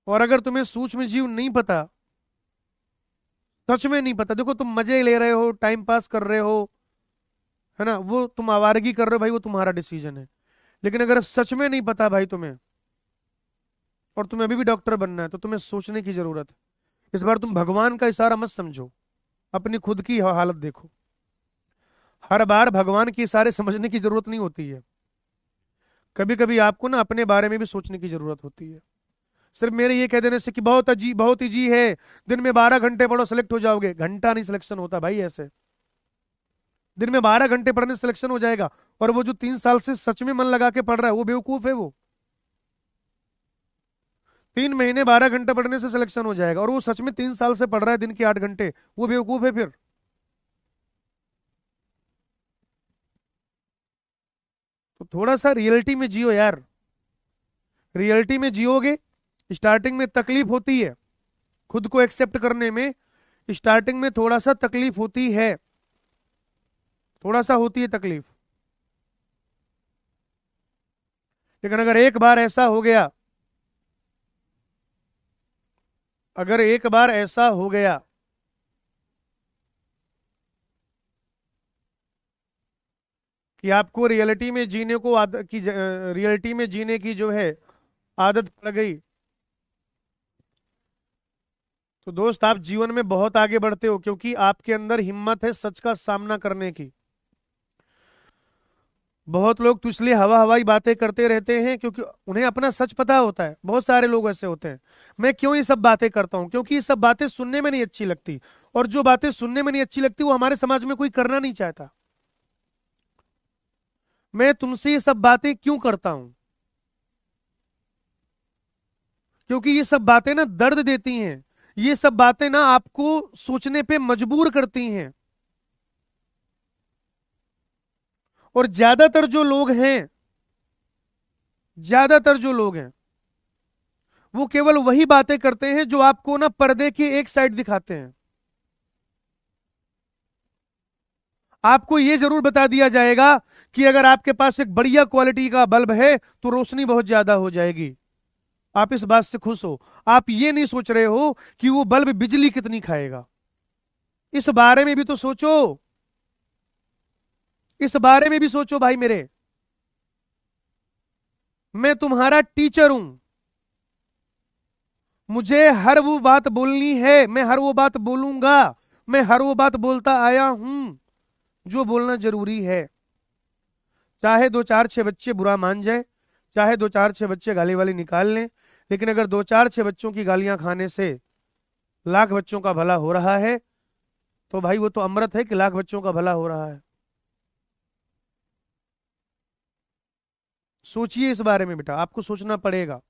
और अगर तुम्हें सूक्ष्म जीव नहीं पता, सच में नहीं पता, देखो तुम मजे ले रहे हो, टाइम पास कर रहे हो, है ना, वो तुम आवारगी कर रहे हो भाई, वो तुम्हारा डिसीजन है। लेकिन अगर सच में नहीं पता भाई तुम्हें, और तुम्हें अभी भी डॉक्टर बनना है, तो तुम्हें सोचने की जरूरत है। इस बार तुम भगवान का इशारा मत समझो, अपनी खुद की हालत देखो। हर बार भगवान के इशारे समझने की जरूरत नहीं होती है। कभी कभी आपको ना अपने बारे में भी सोचने की जरूरत होती है। सिर्फ मेरे ये कह देने से कि बहुत इजी है, दिन में 12 घंटे पढ़ो सिलेक्ट हो जाओगे, घंटा नहीं सिलेक्शन होता भाई ऐसे। दिन में 12 घंटे पढ़ने सिलेक्शन हो जाएगा। और वो जो 3 साल से सच में मन लगा के पढ़ रहा है वो बेवकूफ है वो। 3 महीने 12 घंटे पढ़ने से सिलेक्शन हो जाएगा, और वो सच में 3 साल से पढ़ रहा है दिन के 8 घंटे, वो बेवकूफ है फिर। तो थोड़ा सा रियलिटी में जियो यार। रियलिटी में जियोगे, स्टार्टिंग में तकलीफ होती है, खुद को एक्सेप्ट करने में स्टार्टिंग में थोड़ा सा तकलीफ होती है, थोड़ा सा होती है तकलीफ। लेकिन अगर एक बार ऐसा हो गया, अगर एक बार ऐसा हो गया कि आपको रियलिटी में जीने को रियलिटी में जीने की जो है आदत पड़ गई, तो दोस्त आप जीवन में बहुत आगे बढ़ते हो, क्योंकि आपके अंदर हिम्मत है सच का सामना करने की। बहुत लोग तो इसलिए हवा हवाई बातें करते रहते हैं क्योंकि उन्हें अपना सच पता होता है। बहुत सारे लोग ऐसे होते हैं। मैं क्यों ये सब बातें करता हूं? क्योंकि ये सब बातें सुनने में नहीं अच्छी लगती, और जो बातें सुनने में नहीं अच्छी लगती वो हमारे समाज में कोई करना नहीं चाहता। मैं तुमसे ये सब बातें क्यों करता हूं? क्योंकि ये सब बातें ना दर्द देती हैं। ये सब बातें ना आपको सोचने पे मजबूर करती हैं। और ज्यादातर जो लोग हैं वो केवल वही बातें करते हैं जो आपको ना पर्दे की एक साइड दिखाते हैं। आपको ये जरूर बता दिया जाएगा कि अगर आपके पास एक बढ़िया क्वालिटी का बल्ब है तो रोशनी बहुत ज्यादा हो जाएगी। आप इस बात से खुश हो। आप ये नहीं सोच रहे हो कि वो बल्ब बिजली कितनी खाएगा। इस बारे में भी तो सोचो। इस बारे में भी सोचो भाई मेरे। मैं तुम्हारा टीचर हूं, मुझे हर वो बात बोलनी है, मैं हर वो बात बोलूंगा, मैं हर वो बात बोलता आया हूं जो बोलना जरूरी है। चाहे दो चार छह बच्चे बुरा मान जाए, चाहे दो चार छह बच्चे गाली वाली निकाल लें, लेकिन अगर दो चार छह बच्चों की गालियां खाने से लाख बच्चों का भला हो रहा है, तो भाई वो तो अमृत है कि लाख बच्चों का भला हो रहा है। सोचिए इस बारे में बेटा, आपको सोचना पड़ेगा।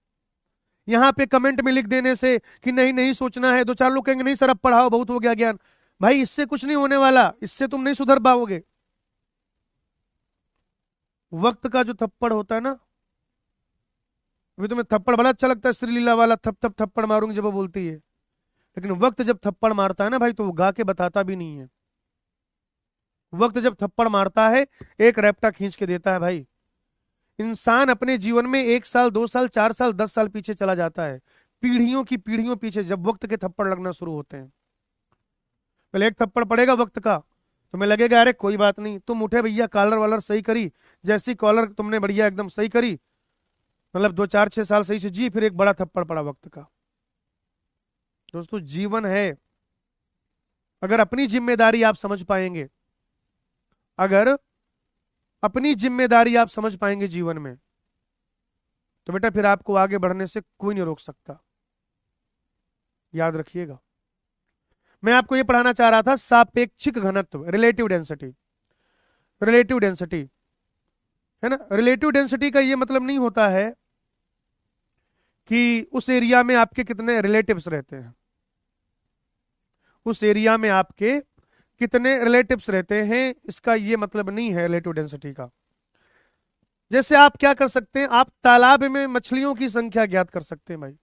यहाँ पे कमेंट में लिख देने से कि नहीं नहीं सोचना है, दो चार लोग कहेंगे नहीं सर अब पढ़ाओ बहुत हो गया ज्ञान। भाई इससे कुछ नहीं होने वाला, इससे तुम नहीं सुधर पाओगे। वक्त का जो थप्पड़ होता है ना, अभी तुम्हें थप्पड़ बड़ा अच्छा लगता है, श्रीलीला वाला थप थप थप्पड़ मारूंगी जब वो बोलती है, लेकिन वक्त जब थप्पड़ मारता है ना भाई, तो वो गा के बताता भी नहीं है। वक्त जब थप्पड़ मारता है, एक रैप्टा खींच के देता है भाई। इंसान अपने जीवन में 1 साल 2 साल 4 साल 10 साल पीछे चला जाता है, पीढ़ियों की पीढ़ियों पीछे, जब वक्त के थप्पड़ लगना शुरू होते हैं। पहले एक थप्पड़ पड़ेगा वक्त का, तुम्हें लगेगा अरे कोई बात नहीं, तुम उठे भैया कॉलर वालर सही करी, जैसी कॉलर तुमने बढ़िया एकदम सही करी, मतलब 2 4 6 साल सही से जी, फिर एक बड़ा थप्पड़ पड़ा वक्त का। दोस्तों जीवन है, अगर अपनी जिम्मेदारी आप समझ पाएंगे, अगर अपनी जिम्मेदारी आप समझ पाएंगे जीवन में, तो बेटा फिर आपको आगे बढ़ने से कोई नहीं रोक सकता। याद रखिएगा। मैं आपको ये पढ़ाना चाह रहा था सापेक्षिक घनत्व, रिलेटिव डेंसिटी। रिलेटिव डेंसिटी है ना, रिलेटिव डेंसिटी का ये मतलब नहीं होता है कि उस एरिया में आपके कितने रिलेटिव्स रहते हैं, उस एरिया में आपके कितने रिलेटिव्स रहते हैं, इसका ये मतलब नहीं है रिलेटिव डेंसिटी का। जैसे आप क्या कर सकते हैं, आप तालाब में मछलियों की संख्या ज्ञात कर सकते हैं भाई।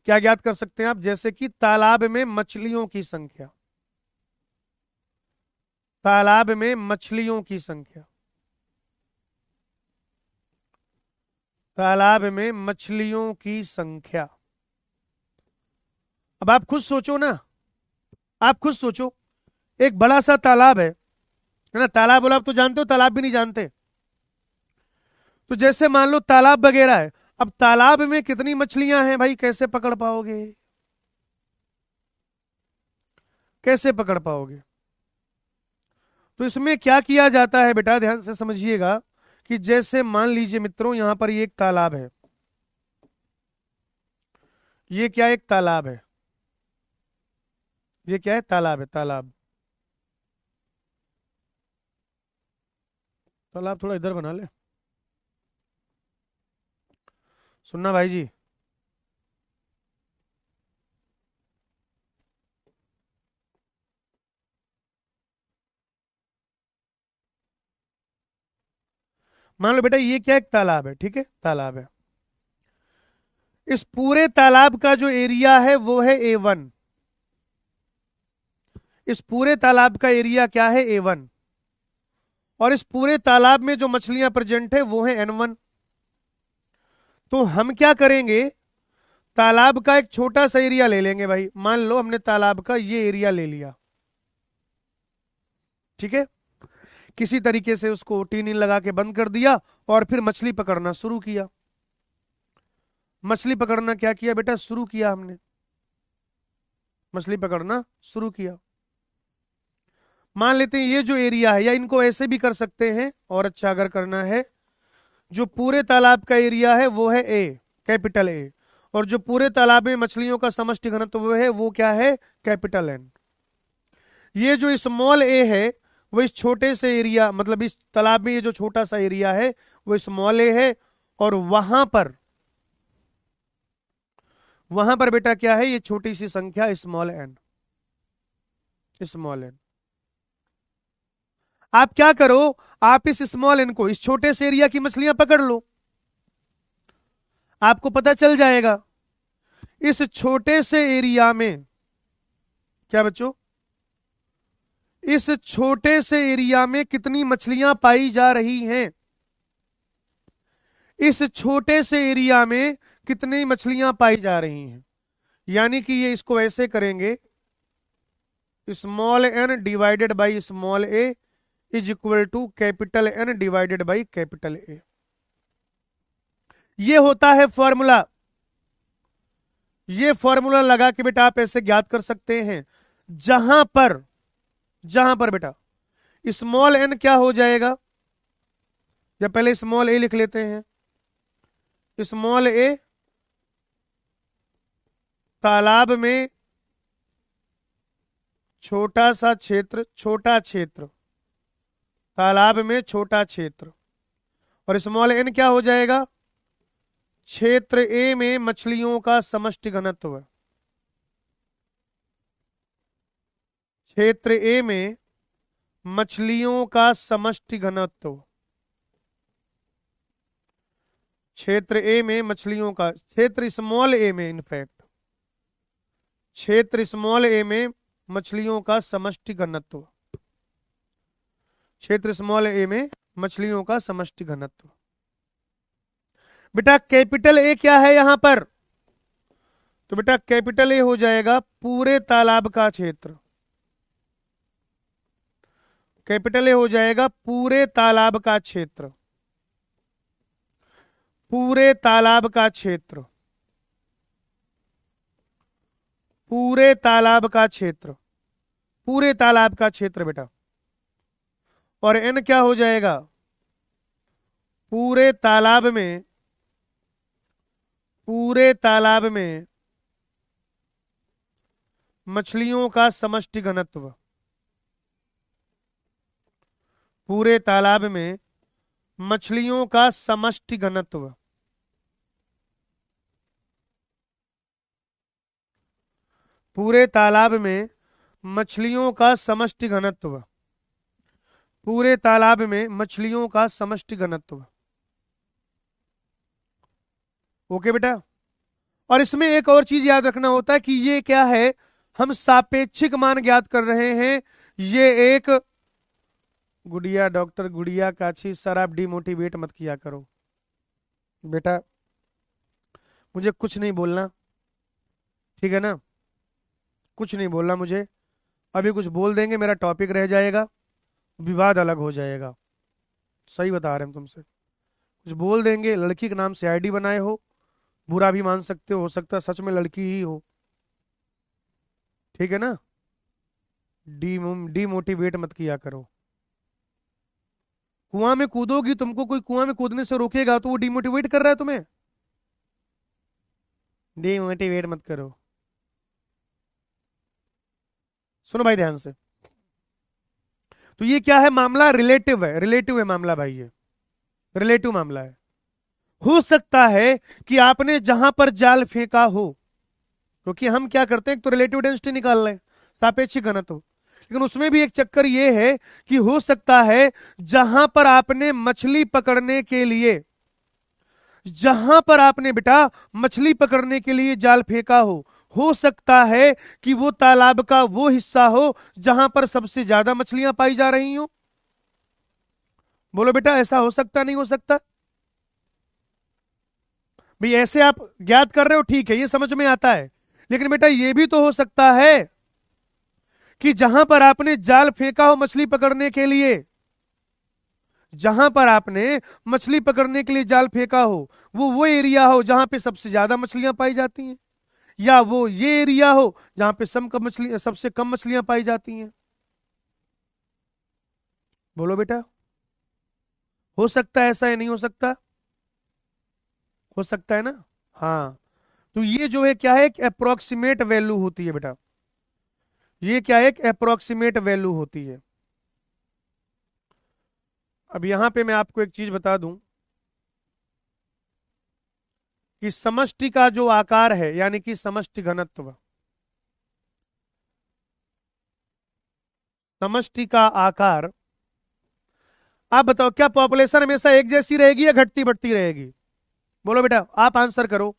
क्या ज्ञात कर सकते हैं आप, जैसे कि तालाब में मछलियों की संख्या, तालाब में मछलियों की संख्या, तालाब में मछलियों की संख्या। अब आप खुद सोचो ना, आप खुद सोचो, एक बड़ा सा तालाब है ना, तालाब बोला आप तो जानते हो, तालाब भी नहीं जानते। तो जैसे मान लो तालाब वगैरह है, अब तालाब में कितनी मछलियां हैं भाई, कैसे पकड़ पाओगे, कैसे पकड़ पाओगे। तो इसमें क्या किया जाता है बेटा, ध्यान से समझिएगा, कि जैसे मान लीजिए मित्रों, यहां पर ये एक तालाब है, ये क्या एक तालाब है, ये क्या है, तालाब है, तालाब। तालाब थोड़ा इधर बना ले, सुनना भाई जी। मान लो बेटा ये क्या एक तालाब है, ठीक है, तालाब है। इस पूरे तालाब का जो एरिया है वो है A1। इस पूरे तालाब का एरिया क्या है, A1। और इस पूरे तालाब में जो मछलियां प्रेजेंट है वो है N1। तो हम क्या करेंगे, तालाब का एक छोटा सा एरिया ले लेंगे भाई। मान लो हमने तालाब का ये एरिया ले लिया, ठीक है, किसी तरीके से उसको टीन लगा के बंद कर दिया, और फिर मछली पकड़ना शुरू किया। मछली पकड़ना क्या किया बेटा, शुरू किया हमने, मछली पकड़ना शुरू किया। मान लेते हैं ये जो एरिया है, या इनको ऐसे भी कर सकते हैं, और अच्छा अगर करना है, जो पूरे तालाब का एरिया है वो है A, कैपिटल A। और जो पूरे तालाब में मछलियों का समष्टि घनत्व वो है, वो क्या है, कैपिटल N। ये जो स्मॉल a है वो इस छोटे से एरिया, मतलब इस तालाब में ये जो छोटा सा एरिया है वो स्मॉल a है। और वहां पर बेटा क्या है, ये छोटी सी संख्या स्मॉल n, स्मॉल n। आप क्या करो, आप इस स्मॉल n को, इस छोटे से एरिया की मछलियां पकड़ लो, आपको पता चल जाएगा इस छोटे से एरिया में, क्या बच्चों, इस छोटे से एरिया में कितनी मछलियां पाई जा रही हैं, इस छोटे से एरिया में कितनी मछलियां पाई जा रही हैं। यानी कि ये इसको ऐसे करेंगे, small n divided by small a is equal to capital N divided by capital A. ये होता है फॉर्मूला। ये फॉर्मूला लगा के बेटा आप ऐसे ज्ञात कर सकते हैं, जहां पर बेटा स्मॉल एन क्या हो जाएगा, या पहले स्मॉल ए लिख लेते हैं, स्मॉल ए तालाब में छोटा सा क्षेत्र, छोटा क्षेत्र, तालाब में छोटा क्षेत्र, और स्मॉल एन क्या हो जाएगा, क्षेत्र ए में मछलियों का समष्टि घनत्व। क्षेत्र ए में मछलियों का समष्टि घनत्व, क्षेत्र ए में मछलियों का, क्षेत्र स्मॉल ए में, इनफैक्ट क्षेत्र स्मॉल ए में मछलियों का समष्टि घनत्व, क्षेत्र स्मॉल ए में मछलियों का समष्टि घनत्व। बेटा कैपिटल ए क्या है यहां पर, तो बेटा कैपिटल ए हो जाएगा पूरे तालाब का क्षेत्र, कैपिटल ए हो जाएगा पूरे तालाब का क्षेत्र, पूरे तालाब का क्षेत्र, पूरे तालाब का क्षेत्र, पूरे तालाब का क्षेत्र बेटा। और एन क्या हो जाएगा, पूरे तालाब में, पूरे तालाब में मछलियों का समष्टि घनत्व। पूरे तालाब में मछलियों का समष्टि घनत्व। पूरे तालाब में मछलियों का समष्टि घनत्व। पूरे तालाब में मछलियों का समष्टि घनत्व। ओके बेटा। और इसमें एक और चीज याद रखना होता है कि ये क्या है, हम सापेक्षिक मान ज्ञात कर रहे हैं। ये एक गुड़िया, डॉक्टर गुड़िया काछी, सर आप डिमोटिवेट मत किया करो बेटा, मुझे कुछ नहीं बोलना, ठीक है ना, कुछ नहीं बोलना मुझे। अभी कुछ बोल देंगे मेरा टॉपिक रह जाएगा, विवाद अलग हो जाएगा। सही बता रहे हैं हम तुमसे, कुछ बोल देंगे, लड़की के नाम से आईडी बनाए हो, बुरा भी मान सकते हो सकता है सच में लड़की ही हो, ठीक है ना। डीमोटिवेट मत किया करो। कुआं में कूदोगी, तुमको कोई कुआं में कूदने से रोकेगा तो वो डिमोटिवेट कर रहा है तुम्हें, डिमोटिवेट मत करो। सुनो भाई ध्यान से, तो ये क्या है, मामला रिलेटिव है, रिलेटिव है मामला भाई, ये रिलेटिव मामला है। हो सकता है कि आपने जहां पर जाल फेंका हो, क्योंकि हम क्या करते हैं, तो रिलेटिव डेंसिटी निकाल रहे हैं, सापेक्षिक घनत्व, लेकिन उसमें भी एक चक्कर ये है कि हो सकता है जहां पर आपने मछली पकड़ने के लिए, जहां पर आपने बेटा मछली पकड़ने के लिए जाल फेंका हो सकता है कि वो तालाब का वो हिस्सा हो जहां पर सबसे ज्यादा मछलियां पाई जा रही हो। बोलो बेटा, ऐसा हो सकता नहीं हो सकता? भाई ऐसे आप ज्ञात कर रहे हो, ठीक है, ये समझ में आता है, लेकिन बेटा ये भी तो हो सकता है कि जहां पर आपने जाल फेंका हो मछली पकड़ने के लिए, जहां पर आपने मछली पकड़ने के लिए जाल फेंका हो वो एरिया हो जहां पे सबसे ज्यादा मछलियां पाई जाती हैं, या वो ये एरिया हो जहां पे सबसे कम मछलियां पाई जाती हैं। बोलो बेटा, हो सकता है ऐसा या नहीं हो सकता? हो सकता है ना। हाँ, तो ये जो है क्या है, एक अप्रोक्सीमेट वैल्यू होती है बेटा, ये क्या है, एक अप्रोक्सीमेट वैल्यू होती है। अब यहां पे मैं आपको एक चीज बता दूं कि समष्टि का जो आकार है, यानी कि समष्टि घनत्व, समष्टि का आकार, आप बताओ क्या पॉपुलेशन हमेशा एक जैसी रहेगी या घटती बढ़ती रहेगी? बोलो बेटा, आप आंसर करो।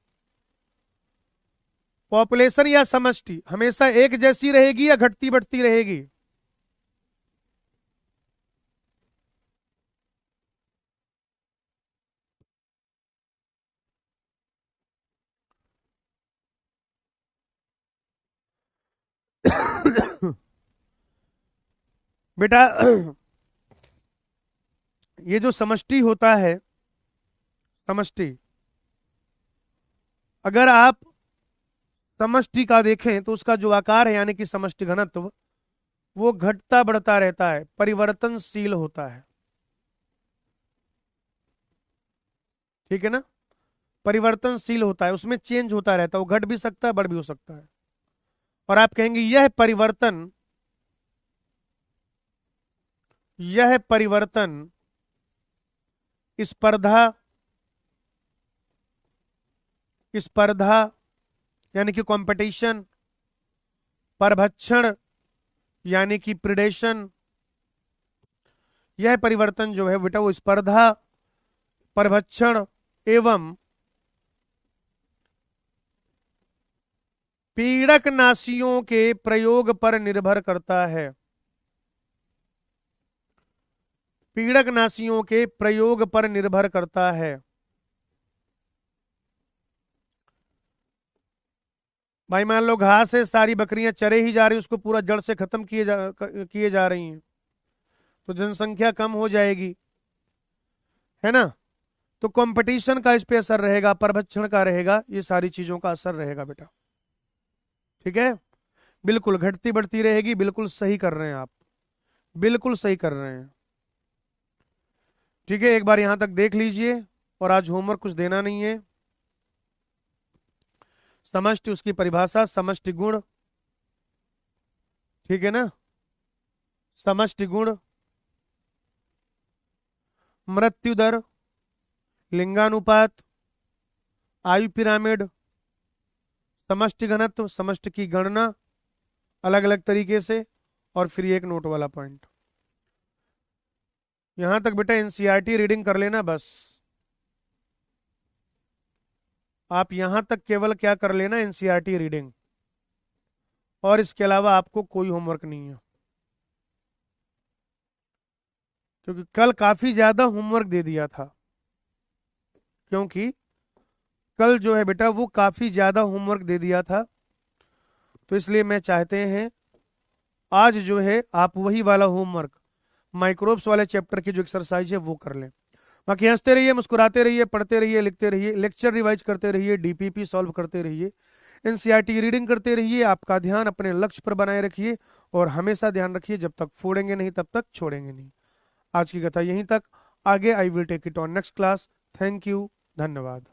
पॉपुलेशन या समष्टि हमेशा एक जैसी रहेगी या घटती बढ़ती रहेगी? बेटा ये जो समष्टि होता है, समष्टि, अगर आप समष्टि का देखें तो उसका जो आकार है यानी कि समष्टि घनत्व, वो घटता बढ़ता रहता है, परिवर्तनशील होता है, ठीक है ना, परिवर्तनशील होता है, उसमें चेंज होता रहता है, वो घट भी सकता है बढ़ भी हो सकता है। और आप कहेंगे यह परिवर्तन स्पर्धा, स्पर्धा यानी कि कंपटीशन, परभक्षण यानी कि प्रिडेशन, यह परिवर्तन जो है बेटा वो स्पर्धा, परभक्षण एवं पीड़कनाशियों के प्रयोग पर निर्भर करता है, पीड़कनाशियों के प्रयोग पर निर्भर करता है। भाई मान लो घास है, सारी बकरियां चरे ही जा रही, उसको पूरा जड़ से खत्म किए जा रही हैं, तो जनसंख्या कम हो जाएगी, है ना। तो कंपटीशन का इस पे असर रहेगा, परभक्षण का रहेगा, ये सारी चीजों का असर रहेगा बेटा, ठीक है। बिल्कुल घटती बढ़ती रहेगी, बिल्कुल सही कर रहे हैं आप, बिल्कुल सही कर रहे हैं, ठीक है। एक बार यहां तक देख लीजिए, और आज होमवर्क कुछ देना नहीं है। समष्टि, उसकी परिभाषा, समष्टि गुण, ठीक है ना। समष्टि गुण, मृत्यु दर, लिंगानुपात, आयु पिरामिड, समष्टि घनत्व, समष्टि की गणना अलग अलग तरीके से, और फिर ये एक नोट वाला पॉइंट। यहां तक बेटा एनसीईआरटी रीडिंग कर लेना बस। आप यहां तक केवल क्या कर लेना, एनसीईआरटी रीडिंग, और इसके अलावा आपको कोई होमवर्क नहीं है, क्योंकि कल काफी ज्यादा होमवर्क दे दिया था। क्योंकि कल जो है बेटा वो काफी ज्यादा होमवर्क दे दिया था, तो इसलिए मैं चाहते हैं आज जो है आप वही वाला होमवर्क माइक्रोब्स वाले चैप्टर की जो एक्सरसाइज है वो कर लें। बाकी हंसते रहिए, मुस्कुराते रहिए, पढ़ते रहिए, लिखते रहिए, लेक्चर रिवाइज करते रहिए, डीपीपी सॉल्व करते रहिए, एनसीईआरटी रीडिंग करते रहिए। आपका ध्यान अपने लक्ष्य पर बनाए रखिए, और हमेशा ध्यान रखिए जब तक फोड़ेंगे नहीं तब तक छोड़ेंगे नहीं। आज की कथा यहीं तक, आगे I will take it on next class. Thank you, धन्यवाद।